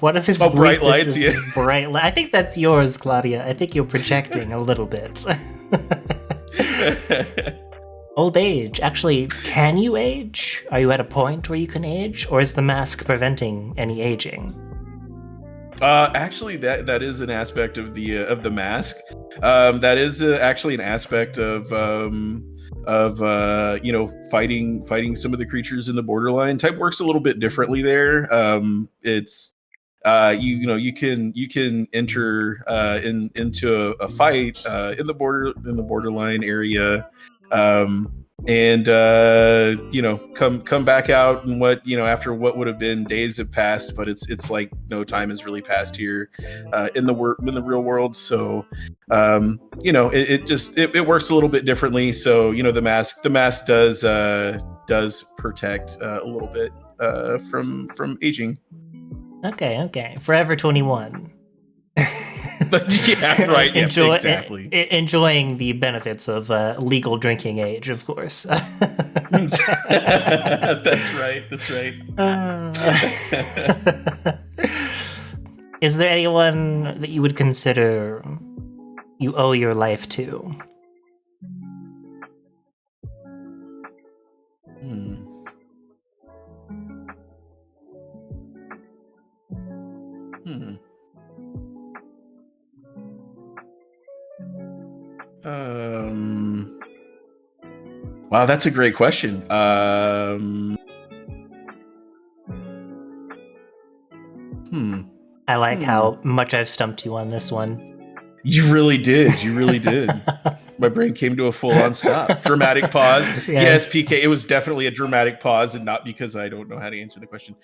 One of his bright lights. Yeah. Bright light. I think that's yours, Claudia. I think you're projecting a little bit. Old age. Actually, can you age? Are you at a point where you can age, or is the mask preventing any aging? Actually, that is an aspect of the mask. That is actually an aspect of fighting some of the creatures in the borderline. Type works a little bit differently there. It's you can enter into a fight in the borderline area. And come back out and after what would have been days have passed, but it's like no time has really passed here in the real world. So it works a little bit differently. So the mask does protect a little bit from aging. Okay, Forever 21. Yeah, right. Yeah, exactly. Enjoying the benefits of legal drinking age, of course. That's right. That's right. Is there anyone that you would consider you owe your life to? Wow, that's a great question. I like how much I've stumped you on this one. You really did. You really did. My brain came to a full-on stop. Dramatic pause. Yes, PK, it was definitely a dramatic pause, and not because I don't know how to answer the question.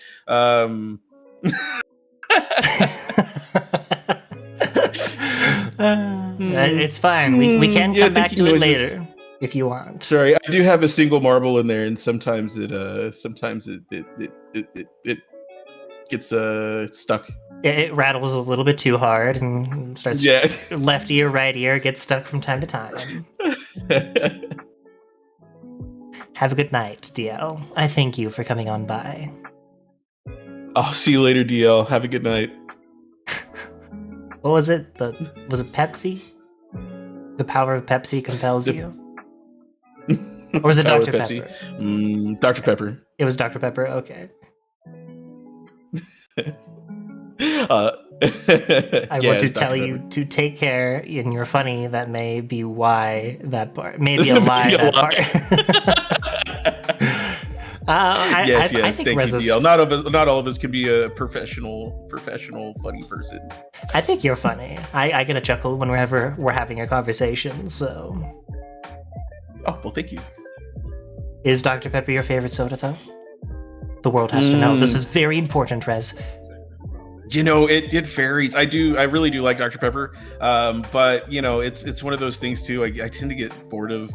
It's fine. We can come back to it later if you want. Sorry, I do have a single marble in there, and sometimes it gets stuck. It rattles a little bit too hard and starts left ear, right ear, gets stuck from time to time. Have a good night, DL. I thank you for coming on by. I'll see you later, DL. Have a good night. What was it? Was it Pepsi? The power of Pepsi compels you? Or was it Dr. Pepper? Dr. Pepper. It was Dr. Pepper? Okay. I want to tell you to take care, and you're funny. That may be why that part. Maybe a lie that part. Yes. I think thank you, DL. Not all of us can be a professional funny person. I think you're funny. I get a chuckle whenever we're having a conversation. So. Oh well, thank you. Is Dr. Pepper your favorite soda, though? The world has to know. This is very important, Rez. You know, it varies. I really do like Dr. Pepper, but you know, it's one of those things too. I tend to get bored of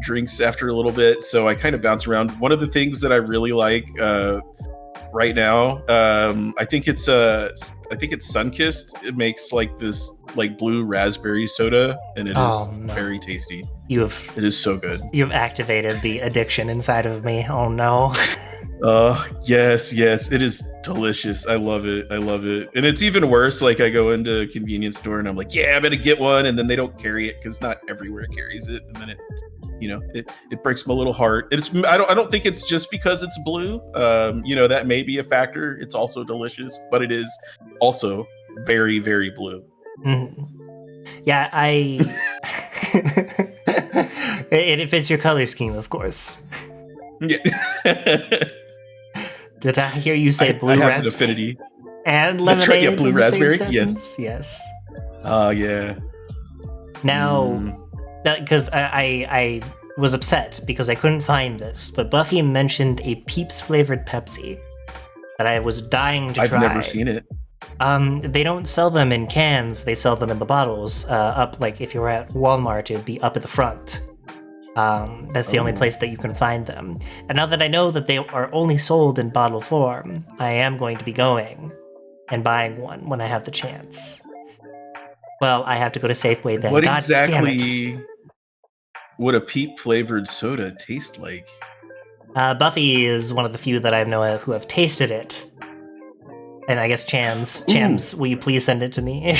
drinks after a little bit, so I kind of bounce around. One of the things that I really like right now, I think it's Sunkist. It makes like this like blue raspberry soda, and it is very tasty. It is so good. You've activated the addiction inside of me. Oh no. Yes, it is delicious. I love it. And it's even worse. Like I go into a convenience store and I'm like, yeah, I'm gonna get one, and then they don't carry it because not everywhere carries it, and then it breaks my little heart. I don't think it's just because it's blue. That may be a factor. It's also delicious, but it is also very, very blue. Yeah, it fits your color scheme, of course. Yeah. Did I hear you say blue raspberry? I have an affinity. And lemonade. That's right, yeah, blue raspberry. Yes. Oh, yeah. Now, because I was upset because I couldn't find this, but Buffy mentioned a Peeps flavored Pepsi that I was dying to try. I've never seen it. They don't sell them in cans. They sell them in the bottles. Up, like if you were at Walmart, it would be up at the front. That's the only place that you can find them. And now that I know that they are only sold in bottle form, I am going to be going and buying one when I have the chance. Well, I have to go to Safeway then. What God exactly would a Peep flavored soda taste like? Buffy is one of the few that I know who have tasted it. And I guess Chams, will you please send it to me?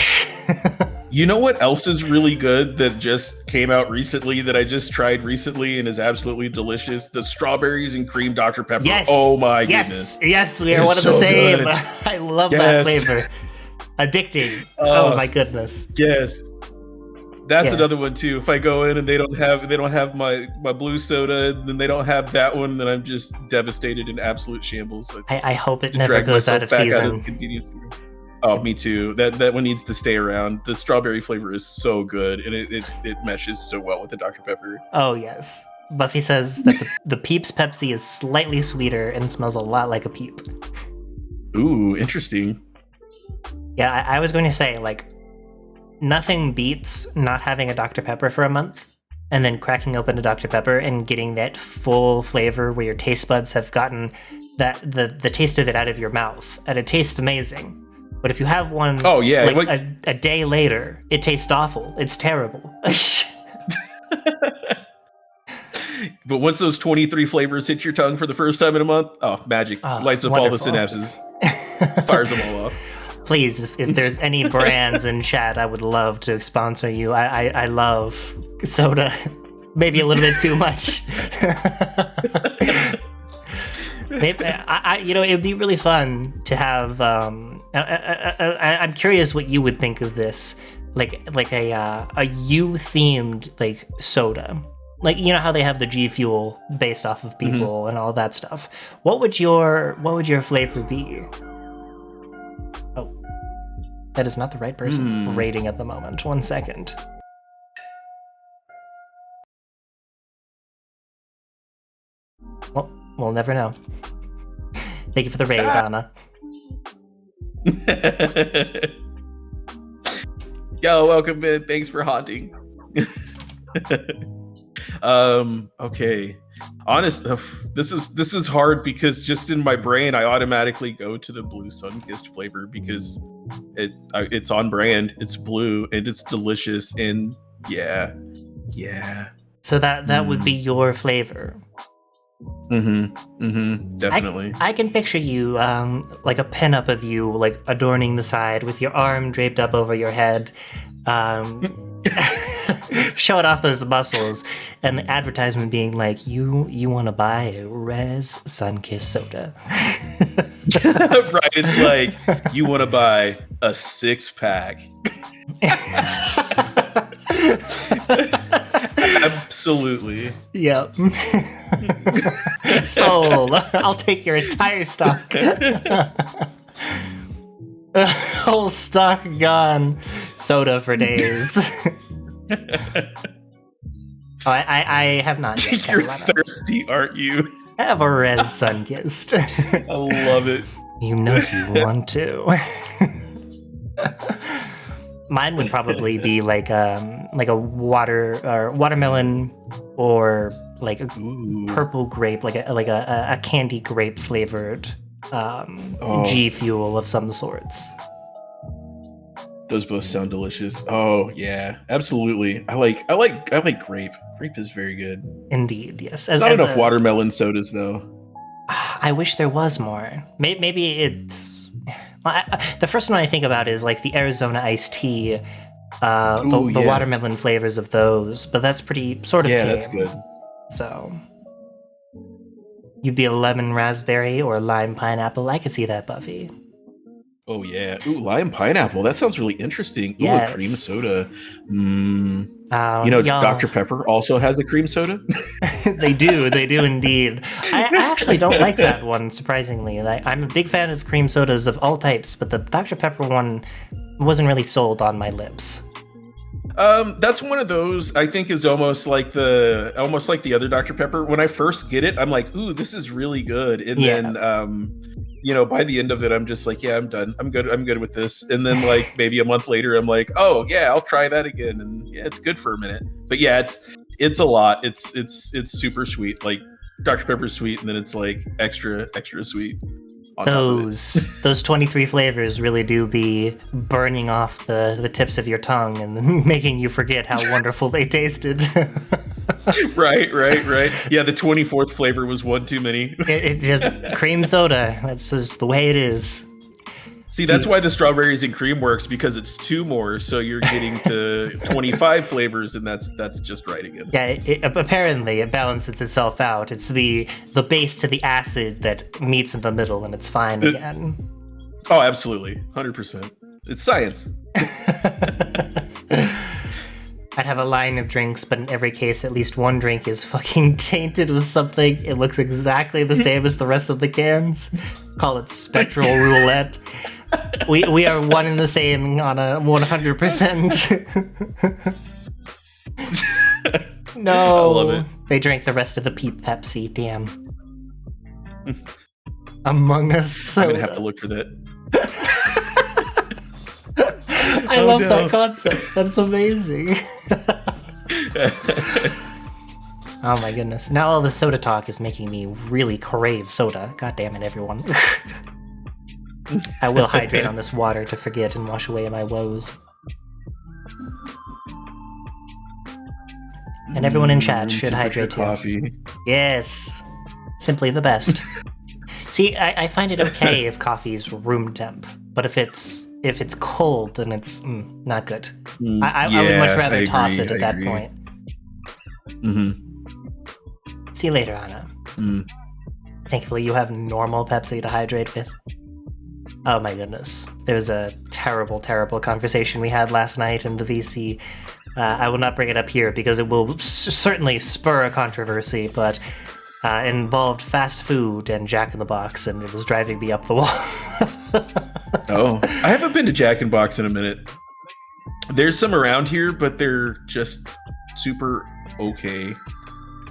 You know what else is really good that just came out recently that I just tried recently and is absolutely delicious? The strawberries and cream Dr. Pepper. Yes. Oh my goodness. Yes, we are one of the same. Good. I love that flavor. Addicting. Oh my goodness. Yes. That's another one too. If I go in and they don't have my blue soda, and then they don't have that one, then I'm just devastated in absolute shambles. I hope it never goes out of season. Oh, me too. That one needs to stay around. The strawberry flavor is so good, and it meshes so well with the Dr. Pepper. Oh yes. Buffy says that the Peeps Pepsi is slightly sweeter and smells a lot like a Peep. Ooh, interesting. Yeah, I was going to say, like, nothing beats not having a Dr. Pepper for a month and then cracking open a Dr. Pepper and getting that full flavor where your taste buds have gotten the taste of it out of your mouth, and it tastes amazing. But if you have one Oh yeah, like a day later, it tastes awful. It's terrible. But once those 23 flavors hit your tongue for the first time in a month, oh, magic. Lights up wonderful. all the synapses. Fires them all off. Please, if there's any brands in chat, I would love to sponsor you. I love soda. Maybe a little bit too much. Maybe, it would be really fun to have. I'm curious what you would think of this, like a you themed like soda. Like, you know how they have the G Fuel based off of people and all that stuff. What would your flavor be? Oh, that is not the right person rating at the moment. 1 second. Well, we'll never know. Thank you for the raid, Anna. Yo, welcome, man. Thanks for haunting. Okay. This is hard because just in my brain I automatically go to the blue sun-kissed flavor because it's on brand, it's blue, and it's delicious, and yeah. So that would be your flavor. Definitely. I can picture you like a pinup of you like adorning the side with your arm draped up over your head, showing off those muscles, and the advertisement being like, you want to buy a Res Sun-Kissed soda. Right, it's like, you want to buy a 6-pack. Absolutely. Yep. Sold. I'll take your entire stock. Whole stock gone. Soda for days. I have not yet. You're thirsty, aren't you? I have a Res Sun-Kissed. I love it. You know you want to. Mine would probably be like a watermelon or like a purple grape, like a candy grape flavored G Fuel of some sorts. Those both sound delicious. Oh yeah, absolutely. I like grape. Grape is very good. Indeed, yes. Not enough watermelon sodas though. I wish there was more. Maybe it's the first one I think about is like the Arizona iced tea, the watermelon flavors of those. But that's pretty sort of tame. That's good. So you'd be a lemon raspberry or lime pineapple. I could see that, Buffy. Oh yeah. Ooh, lime pineapple. That sounds really interesting. Ooh, yes. A cream soda. Dr. Pepper also has a cream soda. They do indeed. I actually don't like that one, surprisingly. I'm a big fan of cream sodas of all types, but the Dr. Pepper one wasn't really sold on my lips. That's one of those I think is almost like the other Dr. Pepper. When I first get it, I'm like, ooh, this is really good. And then by the end of it, I'm just like, yeah, I'm done. I'm good with this. And then like maybe a month later, I'm like, oh yeah, I'll try that again. And yeah, it's good for a minute. But yeah, it's a lot. It's super sweet. Like Dr. Pepper's sweet, and then it's like extra sweet. Those 23 flavors really do be burning off the tips of your tongue and making you forget how wonderful they tasted. Right. Yeah, the 24th flavor was one too many. It just cream soda. That's just the way it is. See, that's why the strawberries and cream works, because it's 2 more, so you're getting to 25 flavors, and that's just right again. Yeah, apparently it balances itself out. It's the base to the acid that meets in the middle, and it's fine again. Oh, absolutely. 100%. It's science. I'd have a line of drinks, but in every case, at least one drink is fucking tainted with something. It looks exactly the same as the rest of the cans. Call it spectral roulette. We are one and the same on a 100%. No. I love it. They drank the rest of the Peep Pepsi, damn. Among Us soda. I'm gonna have to look for that. I love that concept. That's amazing. Oh my goodness. Now all the soda talk is making me really crave soda. God damn it, everyone. I will hydrate on this water to forget and wash away my woes. And everyone in chat should hydrate too. Coffee. Yes. Simply the best. See, I find it okay if coffee's room temp, but if it's cold, then it's not good. I would much rather toss it at that point. See you later, Anna. Thankfully, you have normal Pepsi to hydrate with. Oh my goodness. There was a terrible, terrible conversation we had last night in the VC. I will not bring it up here because it will certainly spur a controversy, but it involved fast food and Jack in the Box, and it was driving me up the wall. Oh, I haven't been to Jack in the Box in a minute. There's some around here, but they're just super okay.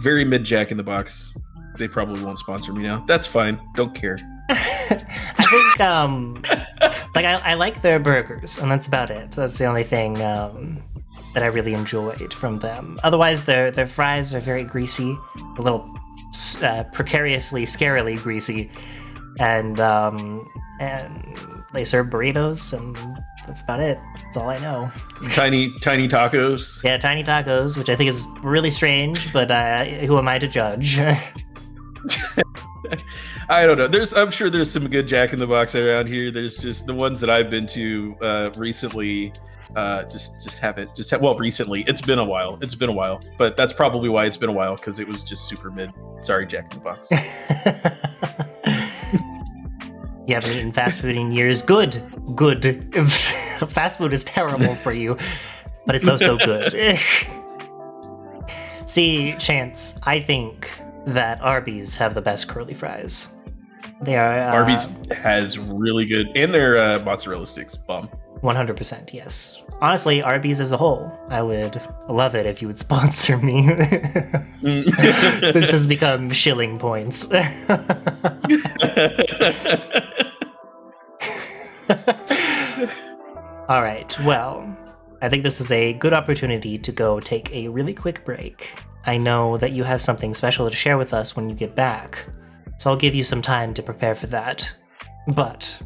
Very mid Jack in the Box. They probably won't sponsor me now. That's fine. Don't care. I think, I like their burgers, and that's about it. That's the only thing that I really enjoyed from them. Otherwise, their fries are very greasy, a little precariously, scarily greasy, and they serve burritos, and that's about it. That's all I know. Tiny tacos. Yeah, tiny tacos, which I think is really strange, but who am I to judge? I don't know. I'm sure there's some good Jack in the Box around here. There's just the ones that I've been to recently. Recently. It's been a while, but that's probably why it's been a while, because it was just super mid. Sorry, Jack in the Box. You haven't eaten fast food in years. Good. Fast food is terrible for you, but it's so good. See, Chance, I think that Arby's have the best curly fries. They are Arby's has really good, and their mozzarella sticks bomb. 100%, yes. Honestly, Arby's as a whole, I would love it if you would sponsor me. This has become shilling points. All right, well, I think this is a good opportunity to go take a really quick break. I know that you have something special to share with us when you get back, so I'll give you some time to prepare for that. But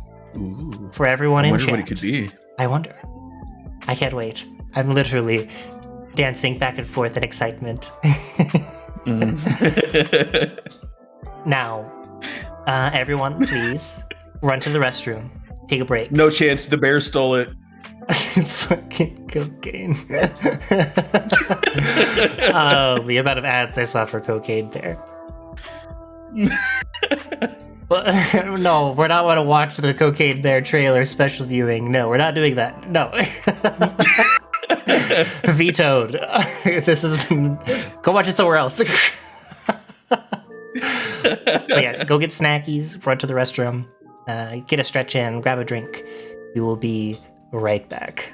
for everyone in chat, what it could be. I wonder. I can't wait. I'm literally dancing back and forth in excitement. Now, everyone, please run to the restroom. Take a break. No chance. The bear stole it. Fucking cocaine. Oh, the amount of ads I saw for Cocaine Bear. No, we're not going to watch the Cocaine Bear trailer special viewing. No, we're not doing that. No. Vetoed. This is... Go watch it somewhere else. But yeah, go get snackies, run to the restroom, get a stretch in, grab a drink. We will be right back.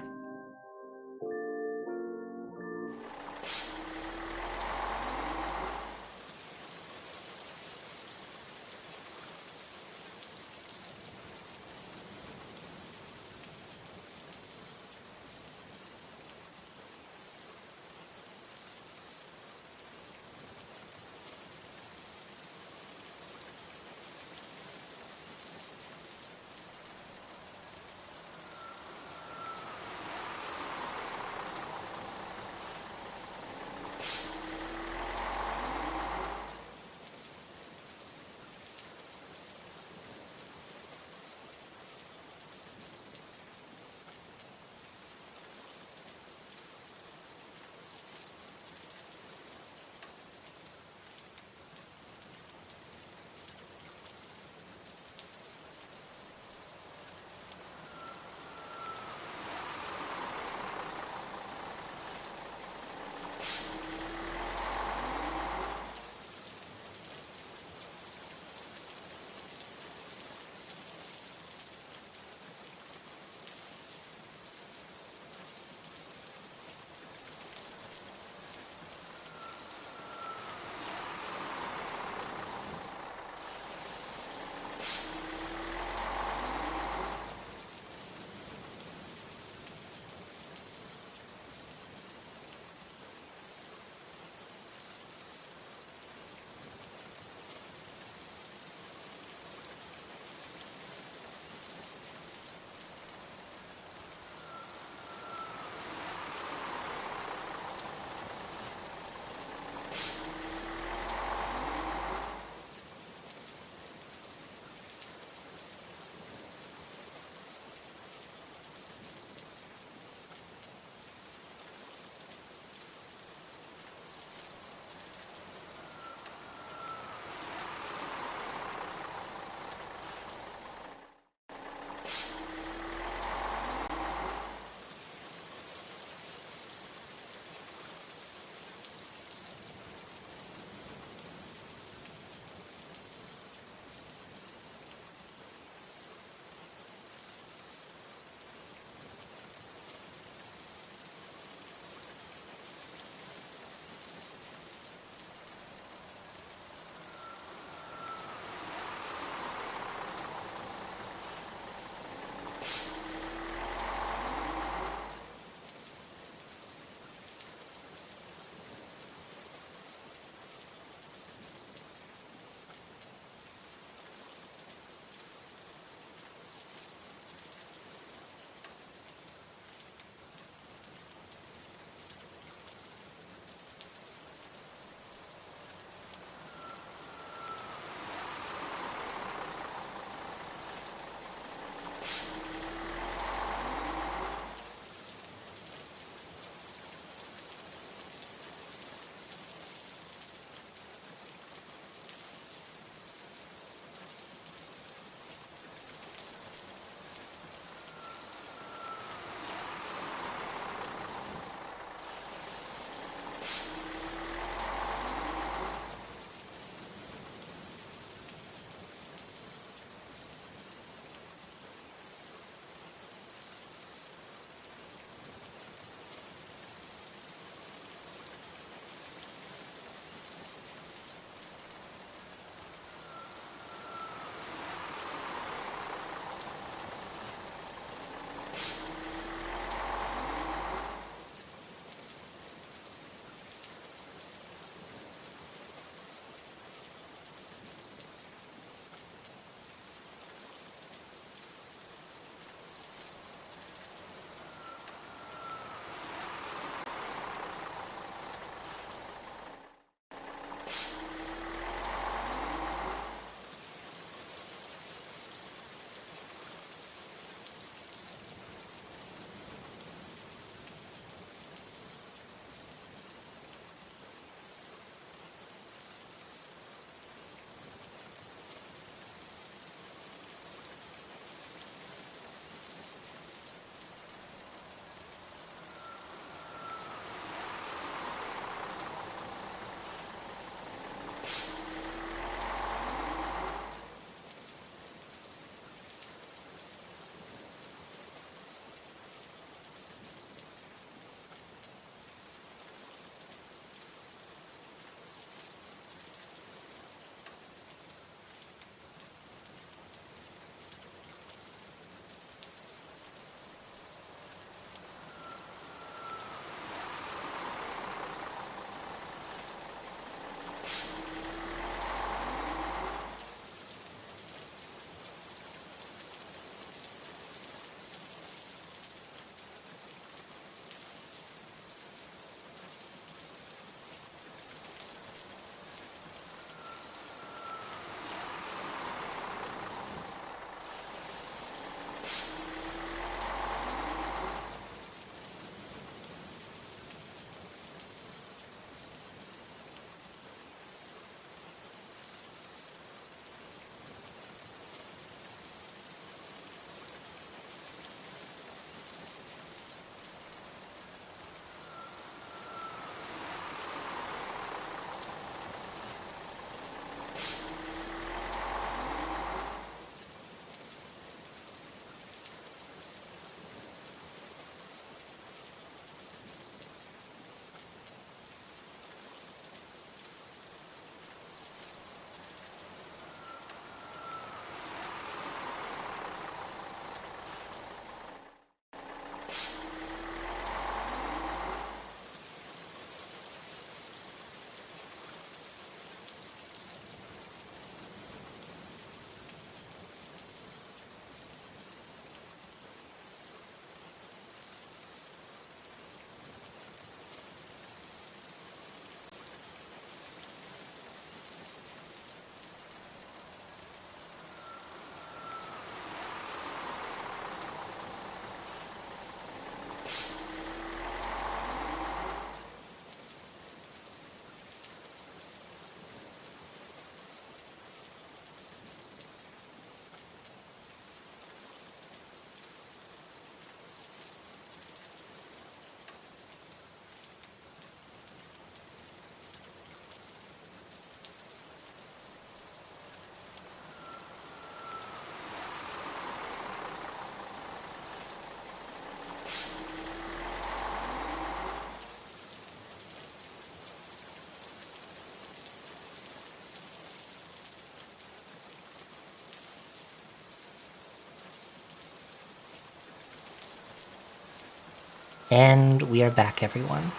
And we are back, everyone.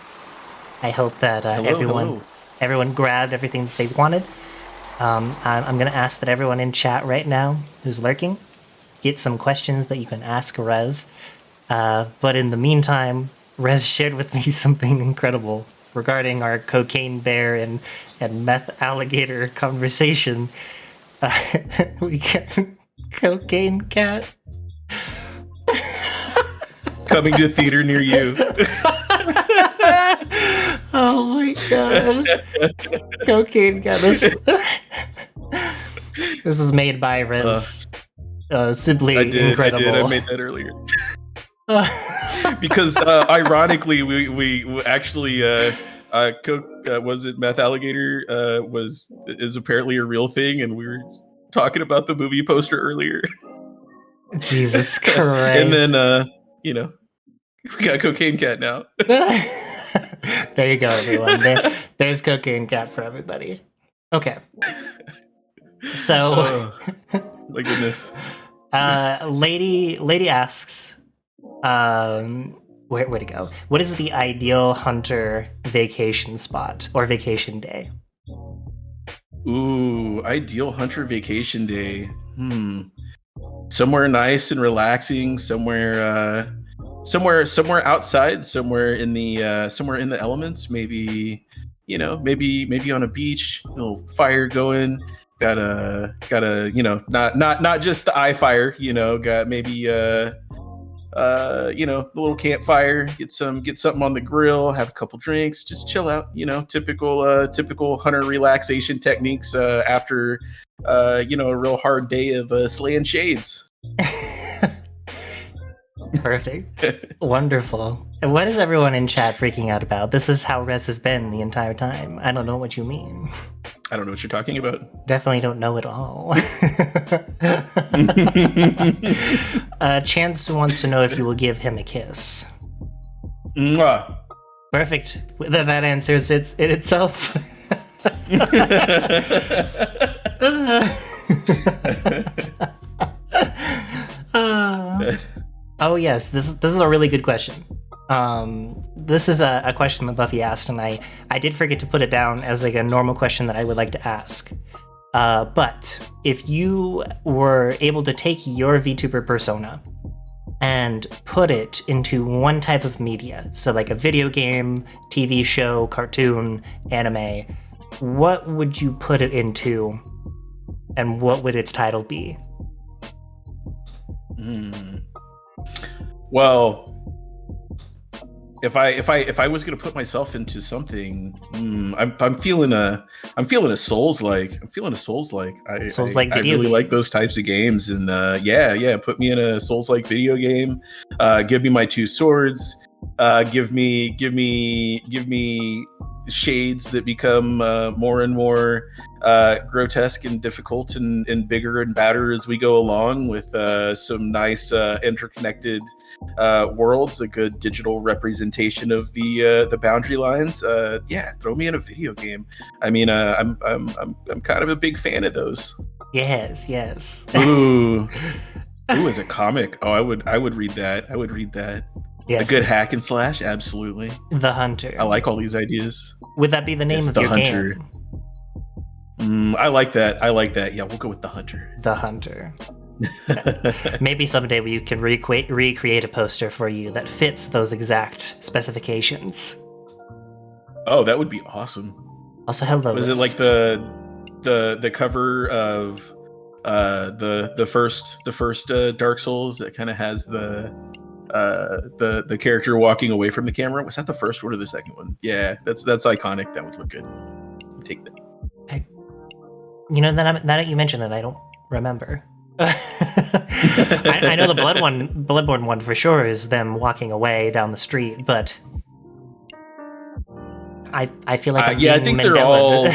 I hope that Hello. everyone grabbed everything that they wanted. I'm going to ask that everyone in chat right now who's lurking get some questions that you can ask Rez. But in the meantime, Rez shared with me something incredible regarding our cocaine bear and meth alligator conversation. We got cocaine cat. Coming to a theater near you. Oh my god. Cocaine cat. This was made by Rez. Simply incredible. I made that earlier. Because ironically, we actually was it meth alligator is apparently a real thing, and we were talking about the movie poster earlier. Jesus Christ! And then we got cocaine cat now. There you go, everyone. There's cocaine cat for everybody. Okay. So, my goodness. Lady asks, where to go? What is the ideal hunter vacation spot or vacation day? Ooh, ideal hunter vacation day. Somewhere nice and relaxing. Somewhere outside. Somewhere in the elements. Maybe maybe on a beach. A little fire going. Got a not just the eye fire. Got maybe the little campfire, get something on the grill, have a couple drinks, just chill out. Typical hunter relaxation techniques after a real hard day of slaying shades. Perfect. Wonderful. And what is everyone in chat freaking out about? This is how Rez has been the entire time. I don't know what you mean. I don't know what you're talking about. Definitely don't know at all. Chance wants to know if you will give him a kiss. Mwah. Perfect. That answers it itself. Oh yes, this is a really good question. This is a question that Buffy asked, and I did forget to put it down as like a normal question that I would like to ask. But if you were able to take your VTuber persona and put it into one type of media, so like a video game, TV show, cartoon, anime, what would you put it into, and what would its title be? Well, if I was gonna put myself into something, I'm feeling a Souls-like. Souls-like I video really game. like those types of games, and put me in a Souls-like video game. Give me my two swords. Give me shades that become more and more grotesque and difficult and bigger and badder as we go along, with some nice interconnected worlds, a good digital representation of the boundary lines. Throw me in a video game. I mean, I'm kind of a big fan of those. Yes. Ooh, as a comic, I would read that. Yes. A good hack and slash, absolutely. The Hunter. I like all these ideas. Would that be the name of your Hunter. game? I like that. Yeah, we'll go with The Hunter. The Hunter. Maybe someday we can recreate a poster for you that fits those exact specifications. Oh, that would be awesome. Also, hello. Was it like the cover of the first Dark Souls that kind of has the character walking away from the camera? Was that the first one or the second one? Yeah, that's iconic. That would look good. Take that. Now that you mention it, I don't remember. I know the Bloodborne one for sure is them walking away down the street, but I feel like I think they're all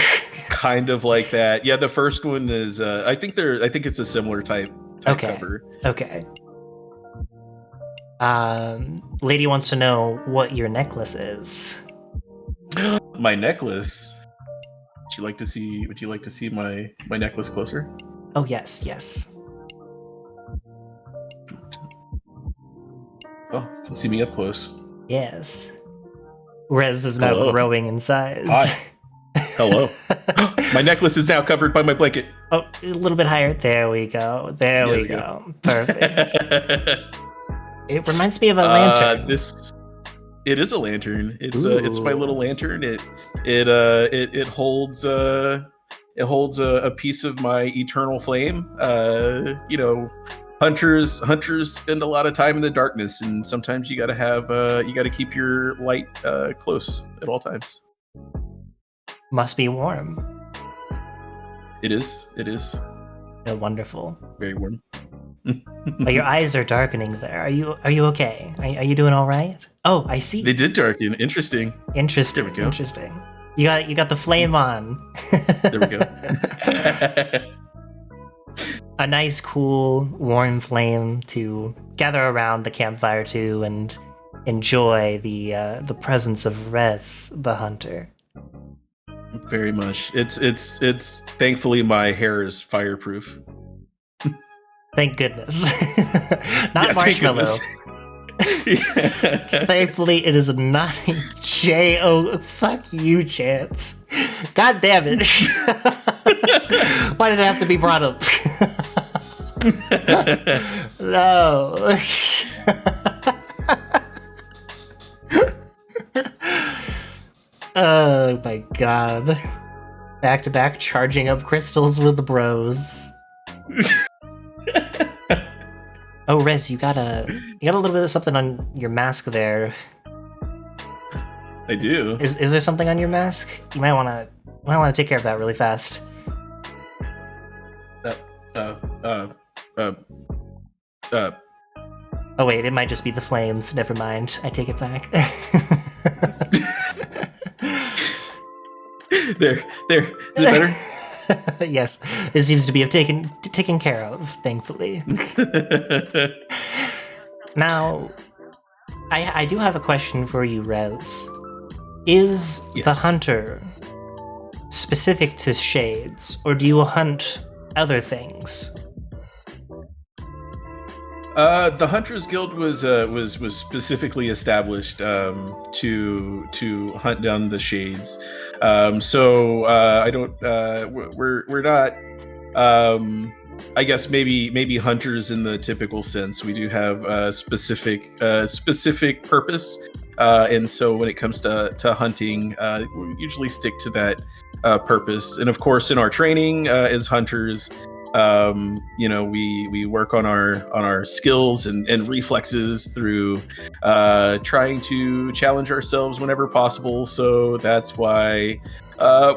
kind of like that. Yeah, the first one is I think it's a similar type cover. Okay. Lady wants to know what your necklace is. My necklace. Would you like to see my necklace closer? Oh yes. Oh, you can see me up close. Yes. Rez is now Hello. growing in size. Hi. Hello. My necklace is now covered by my blanket. Oh, a little bit higher. There we go. There we go. Perfect. It reminds me of a lantern. It is a lantern. It's my little lantern. It holds a piece of my eternal flame. Hunters spend a lot of time in the darkness, and sometimes you gotta keep your light close at all times. Must be warm. It is. Oh, wonderful. Very warm. Oh, your eyes are darkening there. Are you okay? Are you doing all right? Oh, I see. They did darken. Interesting. Interesting. There we go. Interesting. You got the flame on. There we go. A nice, cool, warm flame to gather around the campfire to and enjoy the presence of Rez, the hunter. Very much. It's thankfully my hair is fireproof. Thank goodness. Not marshmallow. Thankfully, it is not a J-O. Fuck you, Chance. God damn it. Why did it have to be brought up? No. Oh my god. Back to back charging up crystals with the bros. Oh, Rez, you got a little bit of something on your mask there. I do. Is there something on your mask? You might want to take care of that really fast. Oh wait, it might just be the flames. Never mind. I take it back. There. Is it better? Yes, it seems to be taken care of, thankfully. Now, I do have a question for you, Rez. Is the hunter specific to shades, or do you hunt other things? The Hunters Guild was specifically established to hunt down the shades. So I don't. We're not. I guess maybe hunters in the typical sense. We do have a specific purpose, and so when it comes to hunting, we usually stick to that purpose. And of course, in our training as hunters, we work on our skills and reflexes through trying to challenge ourselves whenever possible. So that's why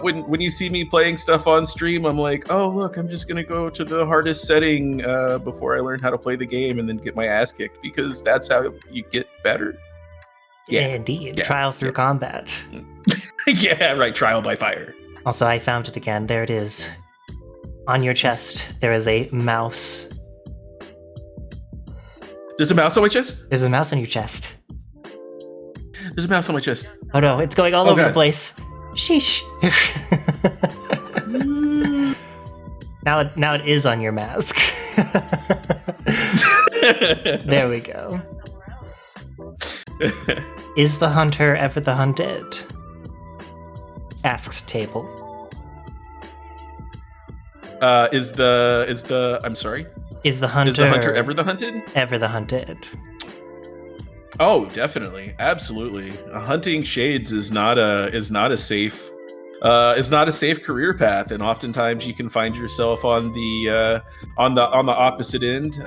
when you see me playing stuff on stream, I'm like, oh look, I'm just gonna go to the hardest setting before I learn how to play the game and then get my ass kicked, because that's how you get better. Yeah, indeed. Yeah. Trial through combat. Yeah, right. Trial by fire. Also, I found it again. There it is. On your chest, there is a mouse. There's a mouse on my chest? There's a mouse on your chest. There's a mouse on my chest. Oh no, it's going all over the place. Sheesh. Now it is on your mask. There we go. Is the hunter ever the hunted? Asks Table. I'm sorry? Is the hunter ever the hunted? Ever the hunted. Oh, definitely. Absolutely. Hunting shades is not a safe career path, and oftentimes you can find yourself on the opposite end.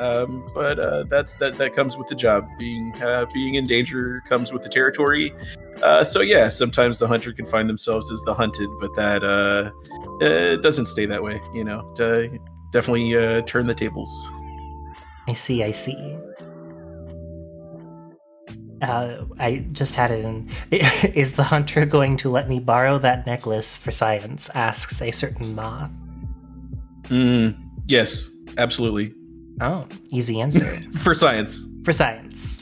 But that comes with the job. Being in danger comes with the territory. So yeah, sometimes the hunter can find themselves as the hunted, but that it doesn't stay that way. Definitely turn the tables. I see. I just had it in. Is the hunter going to let me borrow that necklace for science? Asks a certain moth. Yes, absolutely. Oh, easy answer. For science. For science.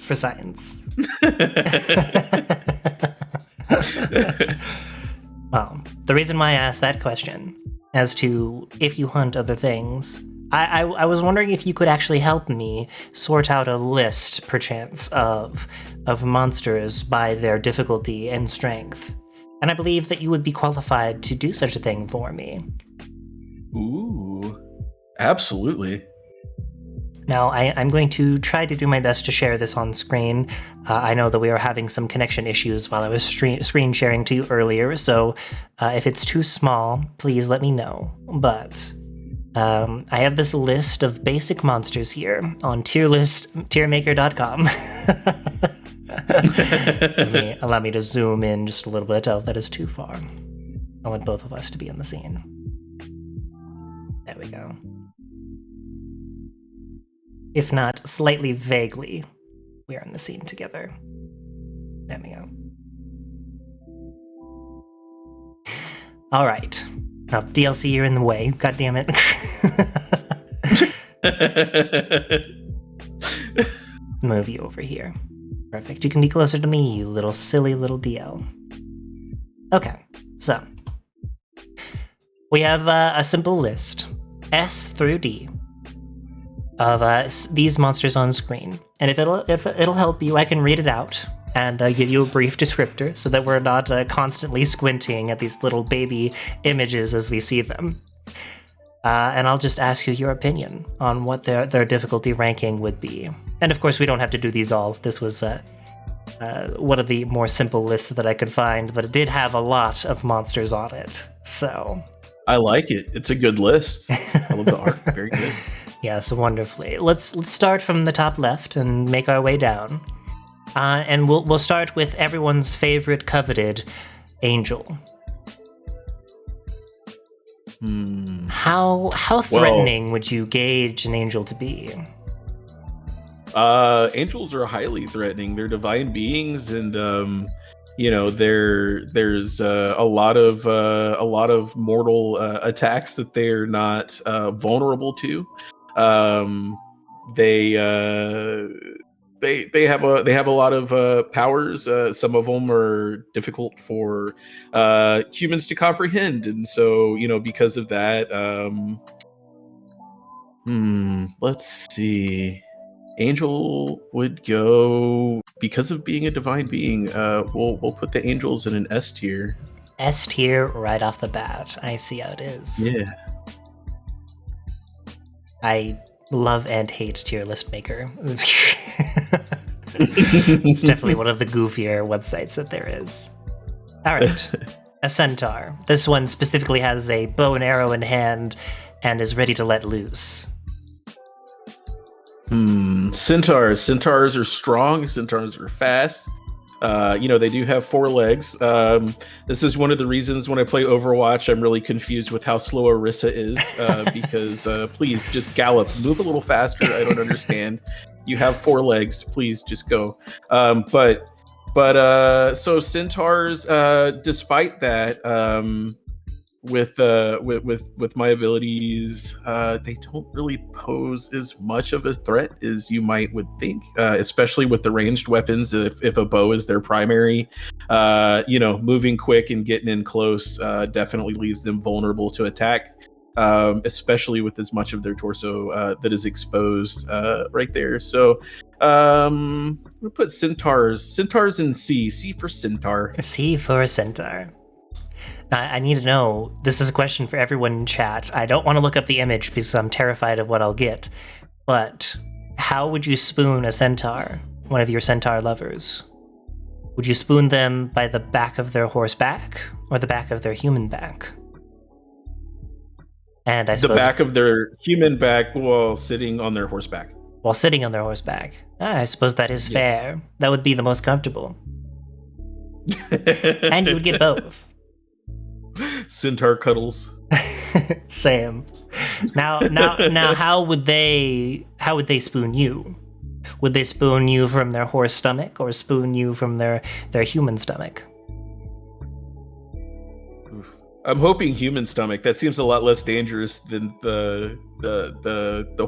Well, the reason why I asked that question as to if you hunt other things, I was wondering if you could actually help me sort out a list, perchance, of of monsters by their difficulty and strength. And I believe that you would be qualified to do such a thing for me. Ooh, absolutely. Now, I'm going to try to do my best to share this on screen. I know that we are having some connection issues while I was screen sharing to you earlier, so if it's too small, please let me know. But I have this list of basic monsters here on tiermaker.com. Allow me to zoom in just a little bit. Oh, that is too far. I want both of us to be in the scene. There we go. If not slightly vaguely, we are in the scene together. There we go. All right. Now, DLC, you're in the way. God damn it. Move you over here. Perfect. You can be closer to me, you little silly little DL. Okay, so we have a simple list, S through D, of these monsters on screen. And if it'll help you, I can read it out and give you a brief descriptor so that we're not constantly squinting at these little baby images as we see them. And I'll just ask you your opinion on what their difficulty ranking would be. And of course, we don't have to do these all. This was one of the more simple lists that I could find, but it did have a lot of monsters on it. So I like it. It's a good list. I love the art. Very good. Yes, wonderfully. Let's start from the top left and make our way down. And we'll start with everyone's favorite coveted angel. How threatening would you gauge an angel to be? Angels are highly threatening. They're divine beings, and there's a lot of mortal attacks that they're not vulnerable to. They have a lot of powers. Some of them are difficult for humans to comprehend, and so because of that, let's see. Angel would go, because of being a divine being. We'll put the angels in an S tier. S tier right off the bat. I see how it is. Yeah. I love and hate tier list maker. It's definitely one of the goofier websites that there is. All right, a centaur. This one specifically has a bow and arrow in hand and is ready to let loose. Centaurs. Centaurs are strong. Centaurs are fast. They do have 4 legs. This is one of the reasons when I play Overwatch, I'm really confused with how slow Irisu is, because please just gallop, move a little faster. I don't understand. You have 4 legs. Please just go. But so centaurs, despite that, with my abilities, they don't really pose as much of a threat as you would think, especially with the ranged weapons. If a bow is their primary, moving quick and getting in close definitely leaves them vulnerable to attack, especially with as much of their torso that is exposed right there. So we'll put centaurs in C for centaur. C for centaur. I need to know, this is a question for everyone in chat. I don't want to look up the image because I'm terrified of what I'll get. But how would you spoon a centaur, one of your centaur lovers? Would you spoon them by the back of their horse back or the back of their human back? And I suppose the back of their human back while sitting on their horseback. While sitting on their horseback. I suppose that is fair. That would be the most comfortable. And you would get both. Centaur cuddles. Same. Now, how would they spoon you? Would they spoon you from their horse stomach or spoon you from their human stomach? I'm hoping human stomach. That seems a lot less dangerous than the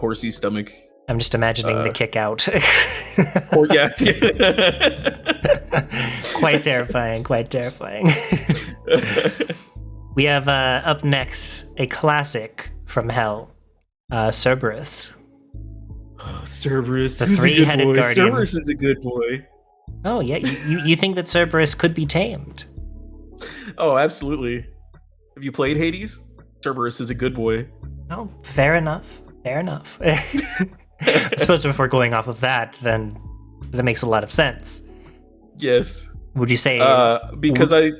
horsey stomach. I'm just imagining the kick out. Or yeah. Quite terrifying. We have up next a classic from hell, Cerberus. Cerberus, the 3-headed guardian. Cerberus is a good boy. Oh, yeah, you think that Cerberus could be tamed? Oh, absolutely. Have you played Hades? Cerberus is a good boy. Oh, fair enough. Fair enough. I suppose if we're going off of that, then that makes a lot of sense. Yes. Would you say because I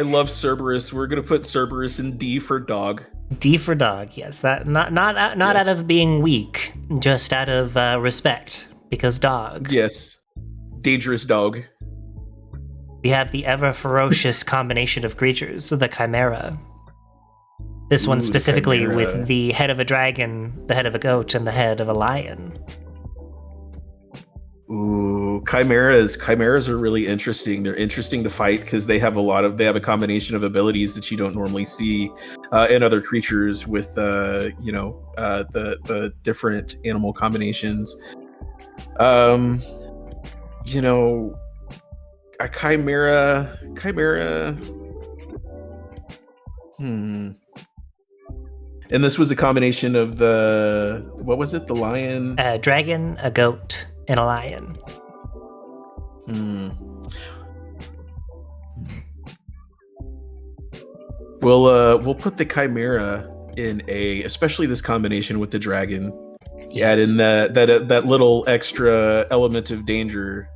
love Cerberus, we're gonna put Cerberus in D for dog. D for dog? Yes, that not Yes. out of being weak, just out of respect, because dog. Yes. Dangerous dog. We have the ever ferocious combination of creatures, the Chimera. This one Ooh, specifically Chimera. with the head of a dragon, the head of a goat, and the head of a lion. Ooh, chimeras are really interesting. They're interesting to fight because they have a combination of abilities that you don't normally see in other creatures with the different animal combinations. A chimera. And this was a combination of what was it? The lion? A dragon, a goat, and a lion. We'll put the chimera in A, especially this combination with the dragon. Yes. Add in that little extra element of danger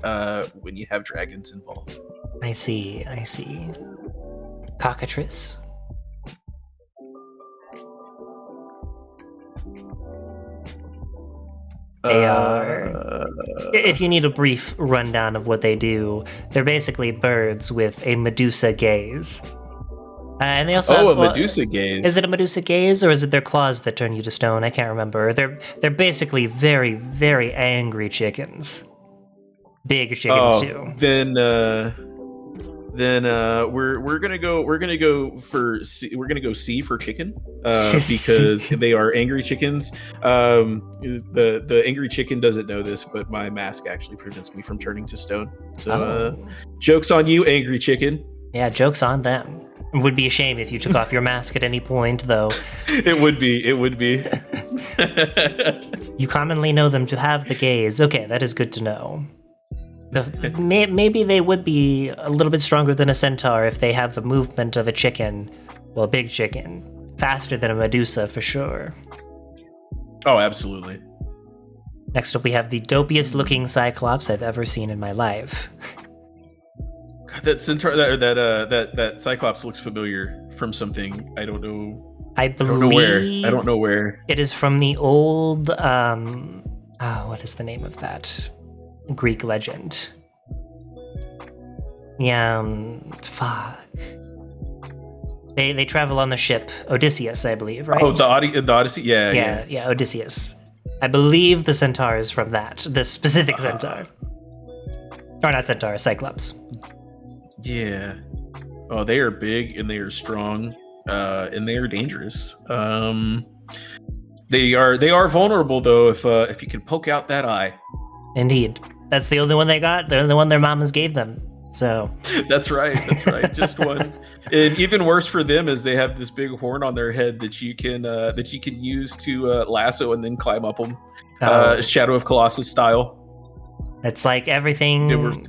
when you have dragons involved. I see. Cockatrice. They are, if you need a brief rundown of what they do, they're basically birds with a Medusa gaze. And they also have, a Medusa gaze. Is it a Medusa gaze, or is it their claws that turn you to stone? I can't remember. They're basically very, very angry chickens. Big chickens too. Then we're gonna go C for chicken because they are angry chickens. The angry chicken doesn't know this, but my mask actually prevents me from turning to stone. So joke's on you, angry chicken. Yeah, joke's on them. It would be a shame if you took off your mask at any point, though. It would be. You commonly know them to have the gaze. Okay, that is good to know. Maybe they would be a little bit stronger than a centaur if they have the movement of a chicken. Well, a big chicken. Faster than a Medusa, for sure. Oh, absolutely. Next up, we have the dopiest looking Cyclops I've ever seen in my life. God, that centaur, that Cyclops looks familiar from something. I don't know. I don't know where. It is from the old, what is the name of that Greek legend? Yeah, fuck. They travel on the ship Odysseus, I believe, right? Oh, the Odyssey? Yeah, Odysseus. I believe the centaur is from that, the specific centaur. Or not centaur, Cyclops. Yeah. Oh, they are big and they are strong, and they are dangerous. They are vulnerable though if you can poke out that eye. Indeed, that's the only one they got. The only one their mamas gave them. So that's right. Just one. And even worse for them is they have this big horn on their head that you can use to lasso and then climb up them, Shadow of Colossus style. It's like everything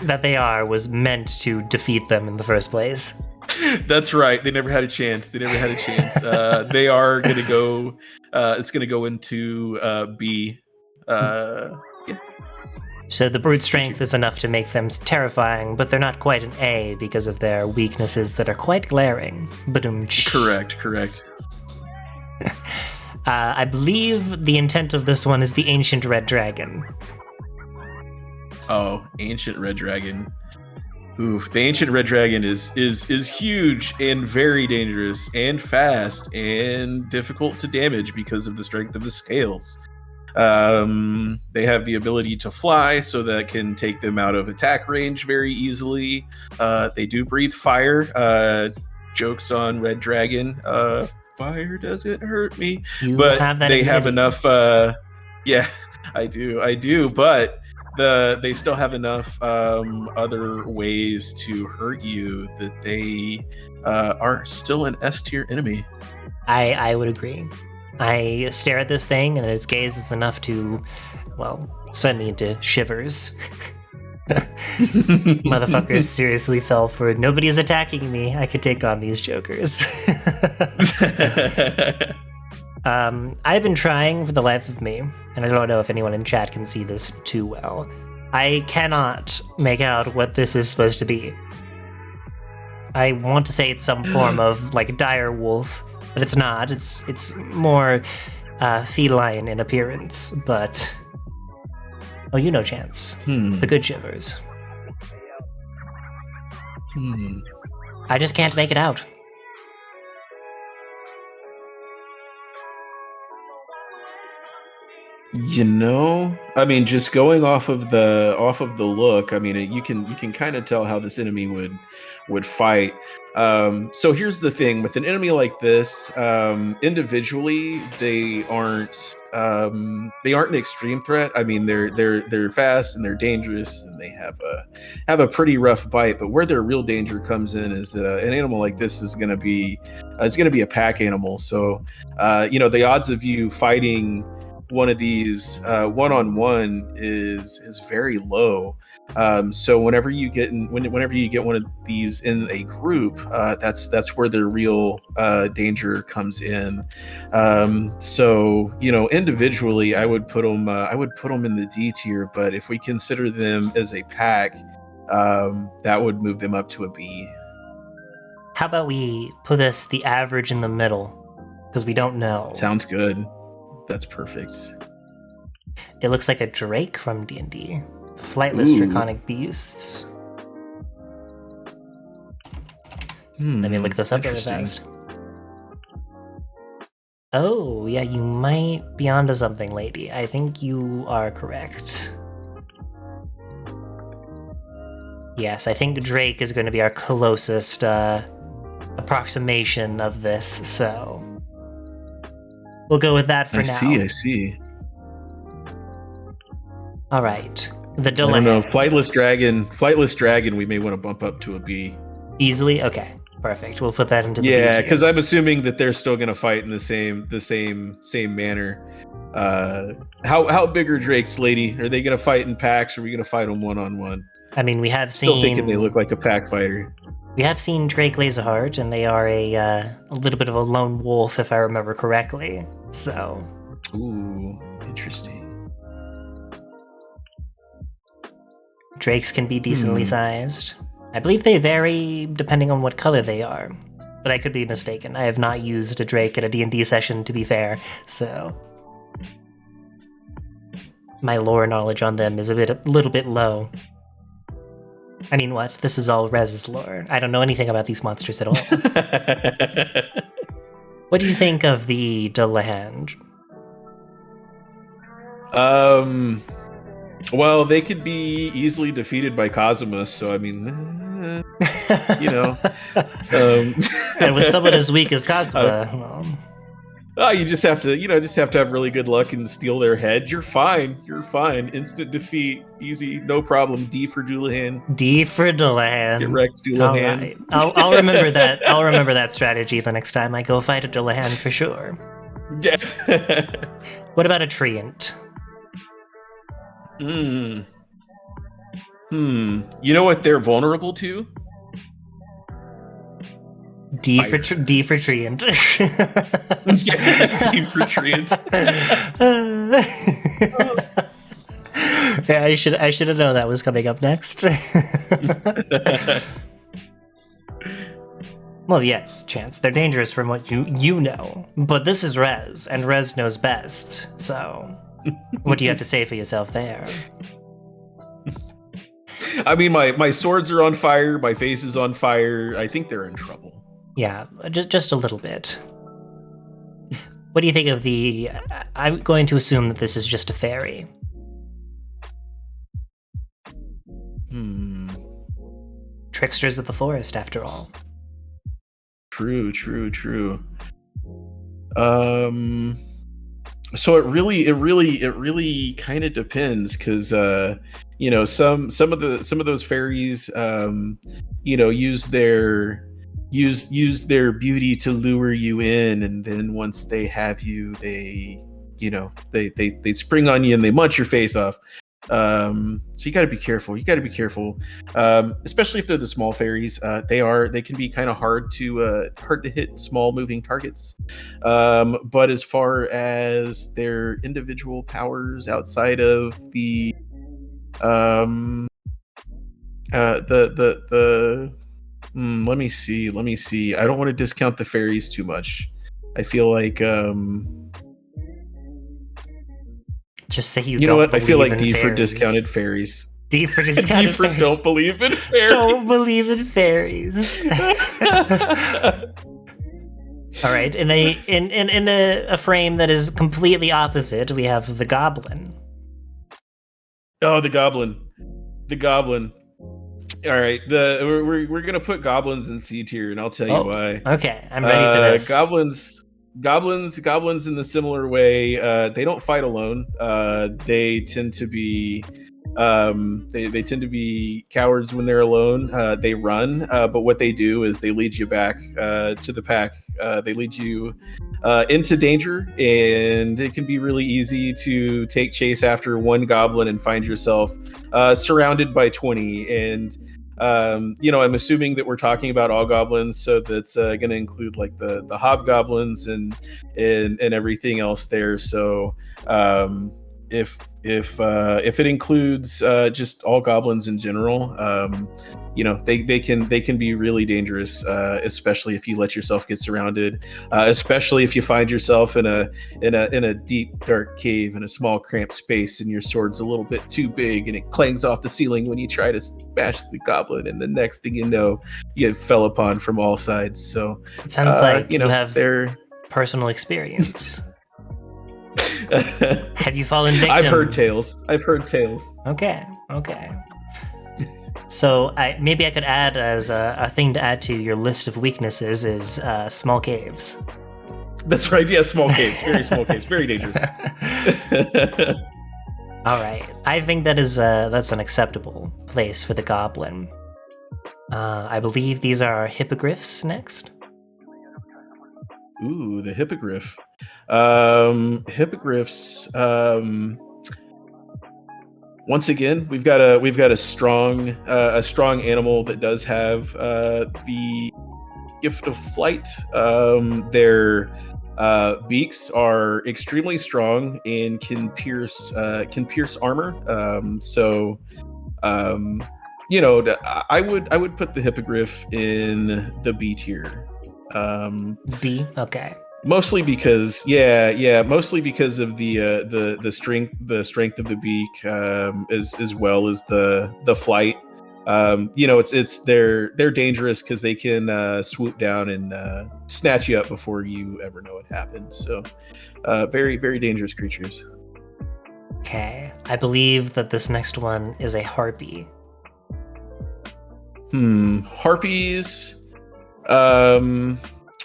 that they are was meant to defeat them in the first place. That's right. They never had a chance. They are gonna go. It's gonna go into B. Yeah. So the brute strength is enough to make them terrifying, but they're not quite an A because of their weaknesses that are quite glaring. Correct. I believe the intent of this one is the ancient red dragon. Oh, ancient red dragon. Oof, the ancient red dragon is huge and very dangerous and fast and difficult to damage because of the strength of the scales. They have the ability to fly, so that can take them out of attack range very easily. They do breathe fire. Jokes on red dragon. Fire doesn't hurt me. They have enough. Yeah, I do. But they still have enough other ways to hurt you that they are still an S tier enemy. I would agree. I stare at this thing, and its gaze is enough to, well, send me into shivers. Motherfuckers seriously fell for it. Nobody's attacking me. I could take on these jokers. I've been trying for the life of me, and I don't know if anyone in chat can see this too well. I cannot make out what this is supposed to be. I want to say it's some form of like dire wolf, but it's not. It's more feline in appearance, but oh, you know, Chance. The good shivers. I just can't make it out. You know, I mean, just going off of the look, I mean, you can kind of tell how this enemy would fight. So here's the thing with an enemy like this, individually, they aren't an extreme threat. I mean, they're fast and they're dangerous and they have a pretty rough bite. But where their real danger comes in is that an animal like this is going to be a pack animal. So the odds of you fighting one of these one-on-one is very low. So whenever you get one of these in a group, that's where their real danger comes in. So individually, I would put them in the D tier, but if we consider them as a pack, that would move them up to a B. How about we put the average in the middle, because we don't know. Sounds good. That's perfect. It looks like a drake from D&D. Flightless draconic beasts. Let me look this up really fast. Oh, yeah, you might be onto something, lady. I think you are correct. Yes, I think Drake is going to be our closest approximation of this, so we'll go with that for now. I see. All right. The delay. I don't know. Flightless dragon. We may want to bump up to a B. Easily? Okay. Perfect. We'll put that into the B yeah, tier. because I'm assuming that they're still going to fight in the same manner. How big are drakes, lady? Are they going to fight in packs, or are we going to fight them one-on-one? I mean, we have seen. Still thinking they look like a pack fighter. We have seen Drake Laserheart, and they are a little bit of a lone wolf, if I remember correctly. So. Ooh, interesting. Drakes can be decently sized. I believe they vary depending on what color they are, but I could be mistaken. I have not used a Drake at a D&D session, to be fair, so my lore knowledge on them is a little bit low. I mean, what? This is all Rez's lore. I don't know anything about these monsters at all. What do you think of the Deland? Well, they could be easily defeated by Kazumas, so I mean, and with someone as weak as Kazuma, you just have to have really good luck and steal their head. You're fine. Instant defeat, easy, no problem. D for Doulahan. Get wrecked, Doulahan. Right. I'll remember that. I'll remember that strategy the next time I go fight a Doulahan for sure. Yeah. What about a Treant? You know what they're vulnerable to? D for Treant. Yeah, D for Treant. Yeah, I should have known that was coming up next. Well, yes, Chance. They're dangerous from what you know, but this is Rez, and Rez knows best. So, what do you have to say for yourself there? I mean, my swords are on fire. My face is on fire. I think they're in trouble. Yeah, just a little bit. What do you think of the... I'm going to assume that this is just a fairy. Tricksters of the forest, after all. True. So it really kind of depends, because some of those fairies use their beauty to lure you in, and then once they have you, they spring on you and they munch your face off. So you got to be careful. You got to be careful, especially if they're the small fairies. They can be kind of hard to hit small moving targets. But as far as their individual powers outside of um, the let me see. I don't want to discount the fairies too much. I feel like Just say you you know don't what? I feel believe like in D for fairies. discounted fairies. D for D discounted for fairies. don't believe in fairies. Don't believe in fairies. All right, in a frame that is completely opposite, we have the goblin. Oh, the goblin. The goblin. All right, we're gonna put goblins in C tier, and I'll tell you why. Okay, I'm ready for this. Goblins in the similar way. They don't fight alone. They tend to be they tend to be cowards when they're alone. They run, but what they do is they lead you back to the pack. They lead you into danger, and it can be really easy to take chase after one goblin and find yourself surrounded by 20. And I'm assuming that we're talking about all goblins, so that's going to include like the hobgoblins and everything else there. So if it includes just all goblins in general, they can be really dangerous, especially if you let yourself get surrounded, especially if you find yourself in a deep dark cave in a small cramped space and your sword's a little bit too big and it clangs off the ceiling when you try to bash the goblin, and the next thing you know, you fell upon from all sides. So it sounds like you have they're personal experience. Have you fallen victim? I've heard tales. Okay. So maybe I could add as a thing to add to your list of weaknesses is small caves. That's right. Yeah, small caves. Very small caves. Very dangerous. All right. I think that's an acceptable place for the goblin. I believe these are hippogriffs next. Ooh, the hippogriff. Hippogriffs. Once again, we've got a strong animal that does have the gift of flight. Their beaks are extremely strong and can pierce armor. I would put the hippogriff in the B tier. B, okay. Mostly because of the strength of the beak, as well as the flight. They're dangerous because they can swoop down and snatch you up before you ever know it happened. So very, very dangerous creatures. Okay, I believe that this next one is a harpy. Harpies.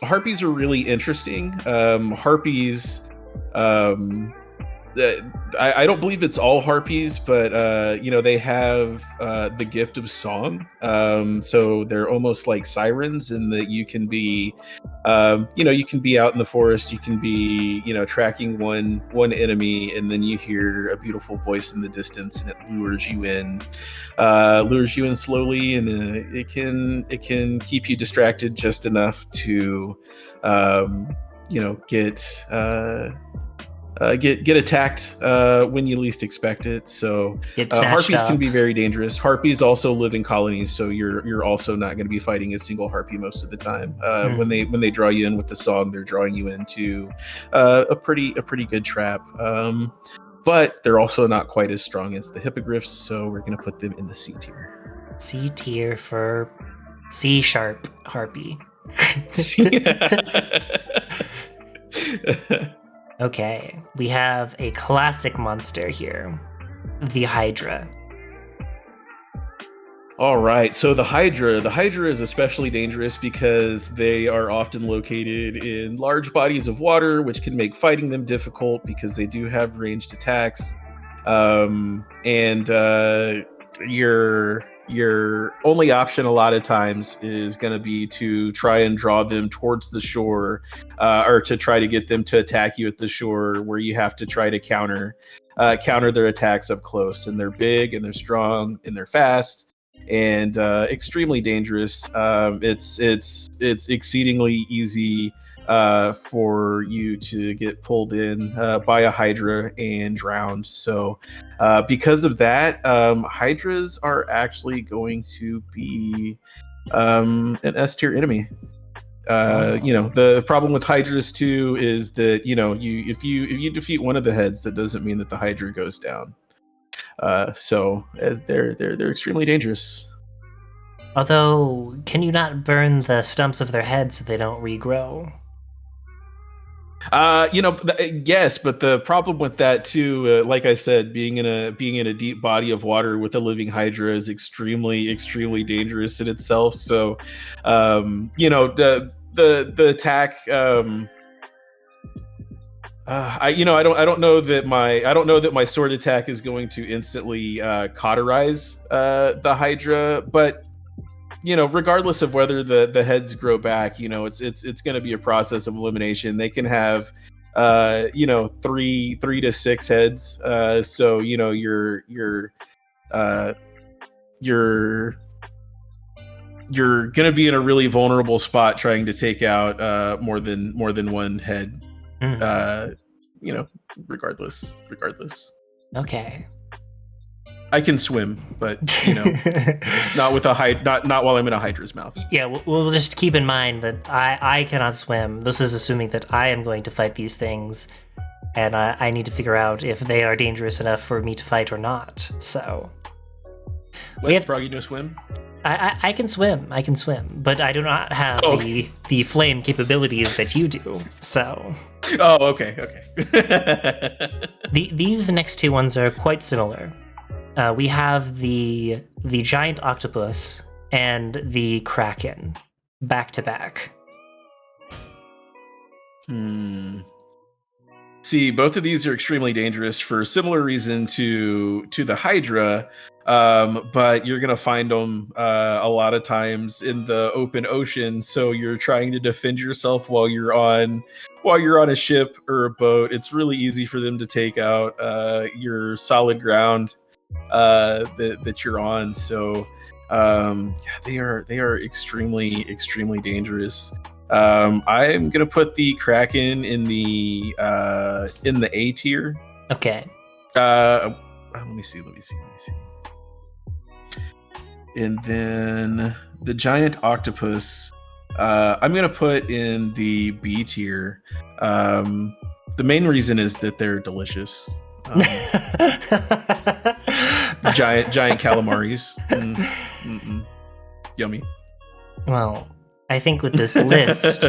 Harpies are really interesting. Harpies. I don't believe it's all harpies, but they have the gift of song. So they're almost like sirens in that you can be you can be out in the forest, you can be tracking one enemy, and then you hear a beautiful voice in the distance and it lures you in slowly, and it can keep you distracted just enough to get attacked when you least expect it. So harpies can be very dangerous. Harpies also live in colonies, so you're also not going to be fighting a single harpy most of the time. When they draw you in with the song, they're drawing you into a pretty good trap. But they're also not quite as strong as the hippogriffs, so we're going to put them in the C tier. C tier for C sharp harpy. Okay, we have a classic monster here, the Hydra. All right, so the Hydra is especially dangerous because they are often located in large bodies of water, which can make fighting them difficult because they do have ranged attacks. Your only option a lot of times is going to be to try and draw them towards the shore, or to try to get them to attack you at the shore, where you have to try to counter. counter their attacks up close. And they're big, and they're strong, and they're fast, and extremely dangerous. It's exceedingly easy for you to get pulled in by a Hydra and drowned. So because of that, Hydras are actually going to be an S tier enemy. The problem with Hydras too is that if you defeat one of the heads, that doesn't mean that the Hydra goes down. So they're extremely dangerous. Although, can you not burn the stumps of their heads so they don't regrow? Yes, but the problem with that too, like I said, being in a deep body of water with a living Hydra is extremely dangerous in itself. So, the attack. I don't know that my sword attack is going to instantly cauterize the Hydra, but regardless of whether the heads grow back, it's going to be a process of elimination. They can have, 3 to 6 heads. So you're going to be in a really vulnerable spot trying to take out more than one head. Regardless. Okay. I can swim, but not with not while I'm in a Hydra's mouth. Yeah, we'll just keep in mind that I cannot swim. This is assuming that I am going to fight these things, and I need to figure out if they are dangerous enough for me to fight or not. So, Froggy no swim? I can swim, but I do not have the flame capabilities that you do. So. Oh, okay. These next two ones are quite similar. We have the giant octopus and the kraken back to back. See, both of these are extremely dangerous for a similar reason to the Hydra, but you're gonna find them a lot of times in the open ocean. So you're trying to defend yourself while you're on a ship or a boat. It's really easy for them to take out your solid ground that you're on. So they are extremely dangerous. I'm gonna put the Kraken in the A tier. Okay. Let me see. And then the giant octopus, I'm gonna put in the B tier. The main reason is that they're delicious. Giant calamaris. Yummy. Well, I think with this list,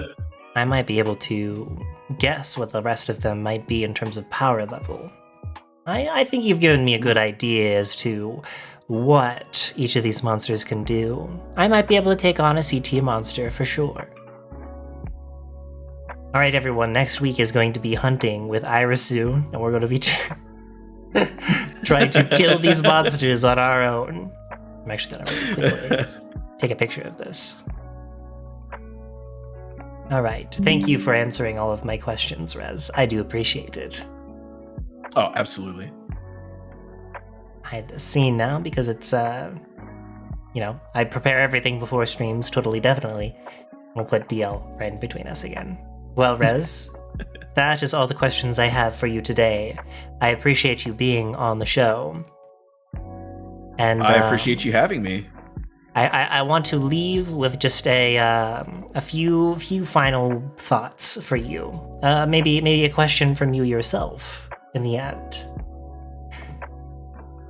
I might be able to guess what the rest of them might be in terms of power level. I think you've given me a good idea as to what each of these monsters can do. I might be able to take on a C tier monster for sure. Alright everyone, next week is going to be hunting with Irisu, and we're going to be trying to kill these monsters on our own. I'm actually going to really quickly take a picture of this. Alright, thank you for answering all of my questions, Rez. I do appreciate it. Oh, absolutely. Hide this scene now because it's, I prepare everything before streams, totally, definitely. We'll put DL right in between us again. Well, Rez, that is all the questions I have for you today. I appreciate you being on the show. And I appreciate you having me. I want to leave with just a few final thoughts for you. Maybe a question from you yourself in the end.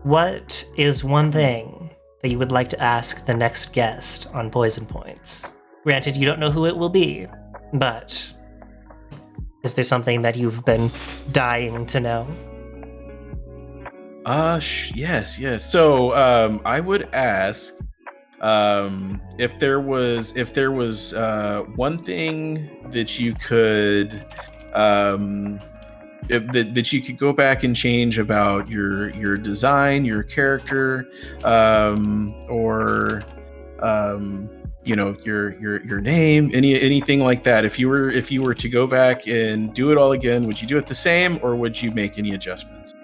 What is one thing that you would like to ask the next guest on Poison Points? Granted, you don't know who it will be, but is there something that you've been dying to know? Yes. So, I would ask if there was one thing that you could that you could go back and change about your design, your character, or your name, anything like that. If you were to go back and do it all again, would you do it the same, or would you make any adjustments?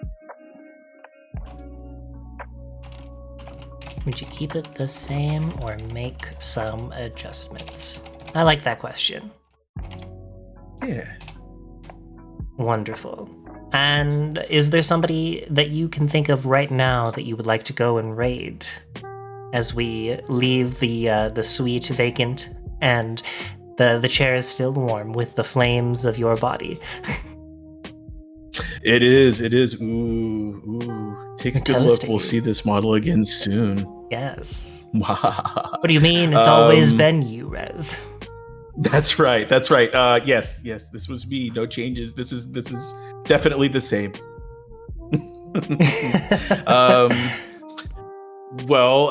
Would you keep it the same or make some adjustments? I like that question. Yeah. Wonderful. And is there somebody that you can think of right now that you would like to go and raid as we leave the suite vacant and the chair is still warm with the flames of your body? It is. Ooh. Take a good look. Toasty. We'll see this model again soon. Yes. What do you mean? It's always been you, Rez. That's right. Yes. This was me. No changes. This is definitely the same.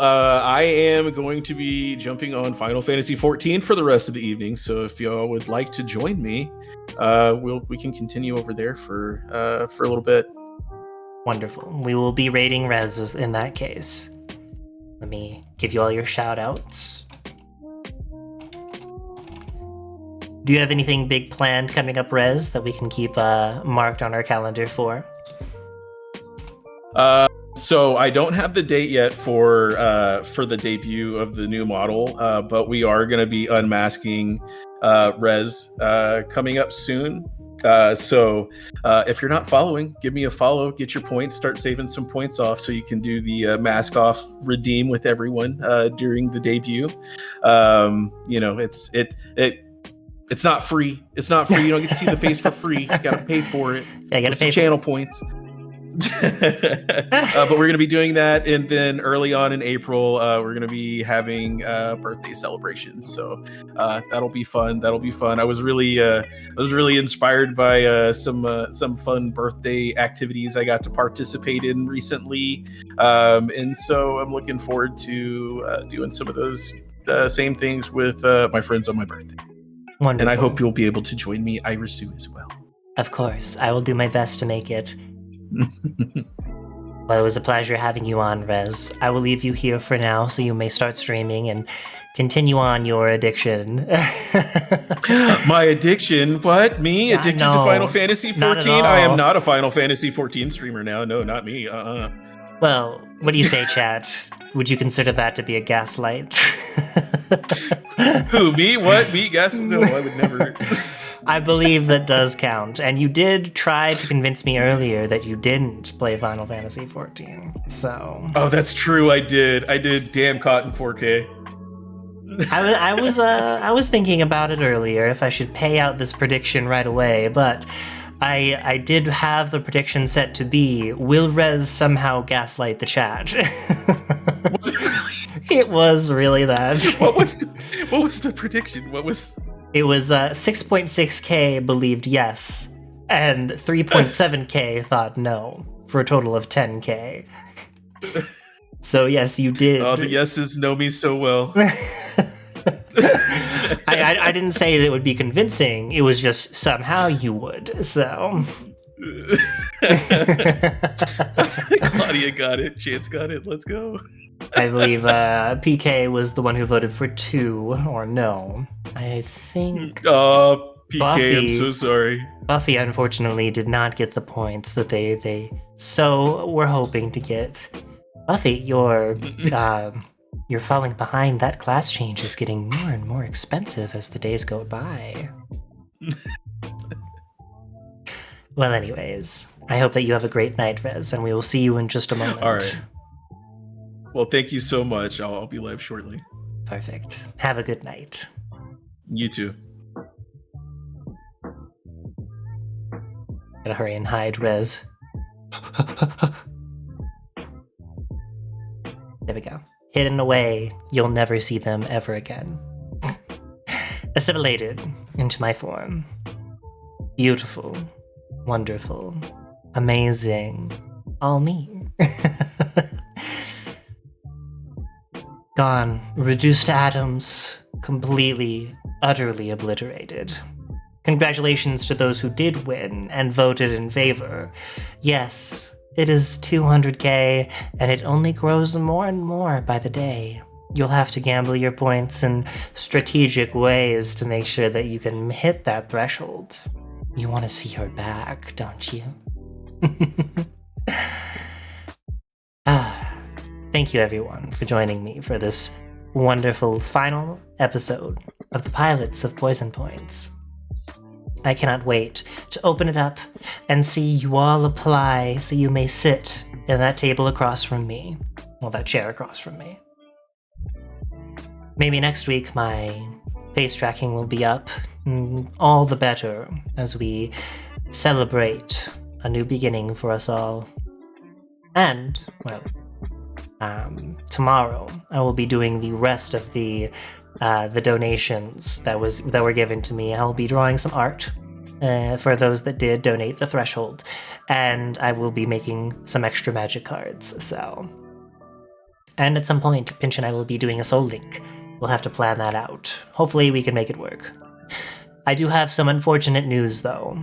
I am going to be jumping on Final Fantasy 14 for the rest of the evening. So if y'all would like to join me, we can continue over there for a little bit. Wonderful. We will be raiding Rez in that case. Let me give you all your shout outs. Do you have anything big planned coming up, Rez, that we can keep marked on our calendar for? So I don't have the date yet for the debut of the new model, but we are going to be unmasking Rez coming up soon. So if you're not following, give me a follow, get your points, start saving some points off so you can do the mask off redeem with everyone during the debut. It's not free. It's not free. You don't get to see the face for free. You got to pay for it. Yeah, you got to pay channel points. But we're going to be doing that, and then early on in April, we're going to be having birthday celebrations. So that'll be fun. I was really inspired by some fun birthday activities I got to participate in recently, and so I'm looking forward to doing some of those same things with my friends on my birthday. Wonderful. And I hope you'll be able to join me, Irisu, as well. Of course, I will do my best to make it. Well, it was a pleasure having you on, Rez. I will leave you here for now so you may start streaming and continue on your addiction. My addiction? What? Me? Addicted to Final Fantasy 14? I am not a Final Fantasy 14 streamer now. No, not me. Well, what do you say, chat? Would you consider that to be a gaslight? Who, me? What? Me? No, I would never. I believe that does count. And you did try to convince me earlier that you didn't play Final Fantasy 14. So. Oh, that's true. I did. Damn Cotton 4K. I was thinking about it earlier if I should pay out this prediction right away, but I did have the prediction set to be, will Rez somehow gaslight the chat? Was it really? It was really that. What was the prediction? It was 6.6k believed yes, and 3.7k thought no, for a total of 10k. So yes, you did. Oh, the yeses know me so well. I didn't say that it would be convincing. It was just somehow you would. So. Claudia got it. Chance got it. Let's go. I believe PK was the one who voted for 2 or no. I think. Oh, PK, Buffy, I'm so sorry. Buffy unfortunately did not get the points that they so were hoping to get. Buffy, you're falling behind. That class change is getting more and more expensive as the days go by. Well, anyways, I hope that you have a great night, Rez, and we will see you in just a moment. All right. Well, thank you so much. I'll be live shortly. Perfect. Have a good night. You too. Gotta hurry and hide, Rez. There we go. Hidden away, you'll never see them ever again. Assimilated into my form. Beautiful. Wonderful. Amazing. All me. Gone. Reduced to atoms. Completely, utterly obliterated. Congratulations to those who did win and voted in favor. Yes, it is 200k, and it only grows more and more by the day. You'll have to gamble your points in strategic ways to make sure that you can hit that threshold. You want to see her back, don't you? Thank thank you everyone for joining me for this wonderful final episode of the Pilots of Poison Points. I cannot wait to open it up and see you all apply so you may sit in that table across from me. Well, that chair across from me. Maybe next week my face tracking will be up, all the better as we celebrate a new beginning for us all. And, well, tomorrow I will be doing the rest of the donations that were given to me. I'll be drawing some art for those that did donate the threshold, and I will be making some extra magic cards. So, and at some point, Pinch and I will be doing a Soul Link. We'll have to plan that out. Hopefully, we can make it work. I do have some unfortunate news, though.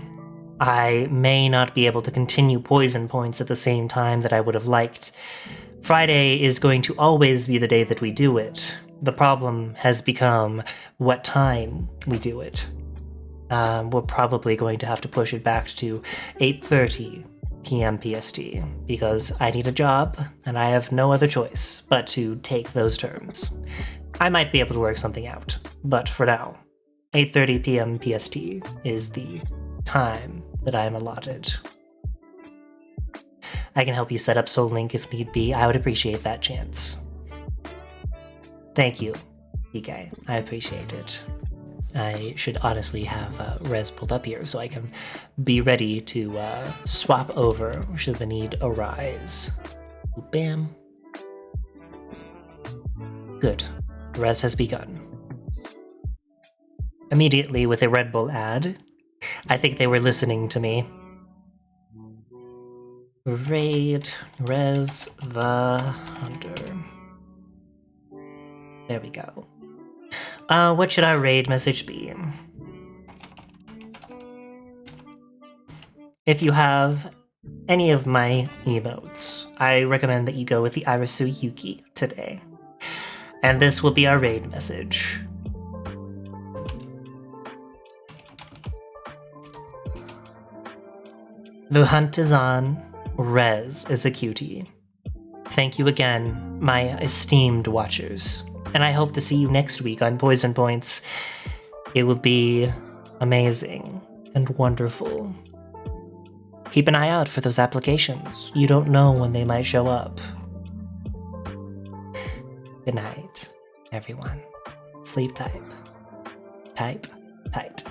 I may not be able to continue Poison Points at the same time that I would have liked. Friday is going to always be the day that we do it. The problem has become what time we do it. We're probably going to have to push it back to 8:30 p.m. PST, because I need a job, and I have no other choice but to take those terms. I might be able to work something out, but for now, 8:30 p.m. PST is the time that I am allotted. I can help you set up Soul Link if need be. I would appreciate that chance. Thank you, PK. I appreciate it. I should honestly have Res pulled up here so I can be ready to swap over should the need arise. Bam. Good. Res has begun. Immediately with a Red Bull ad, I think they were listening to me. Raid Res the Hunter. There we go. What should our raid message be? If you have any of my emotes, I recommend that you go with the Irisu Yuki today. And this will be our raid message. The hunt is on. Res is a cutie. Thank you again, my esteemed watchers. And I hope to see you next week on Poison Points. It will be amazing and wonderful. Keep an eye out for those applications. You don't know when they might show up. Good night, everyone. Sleep tight. Type tight.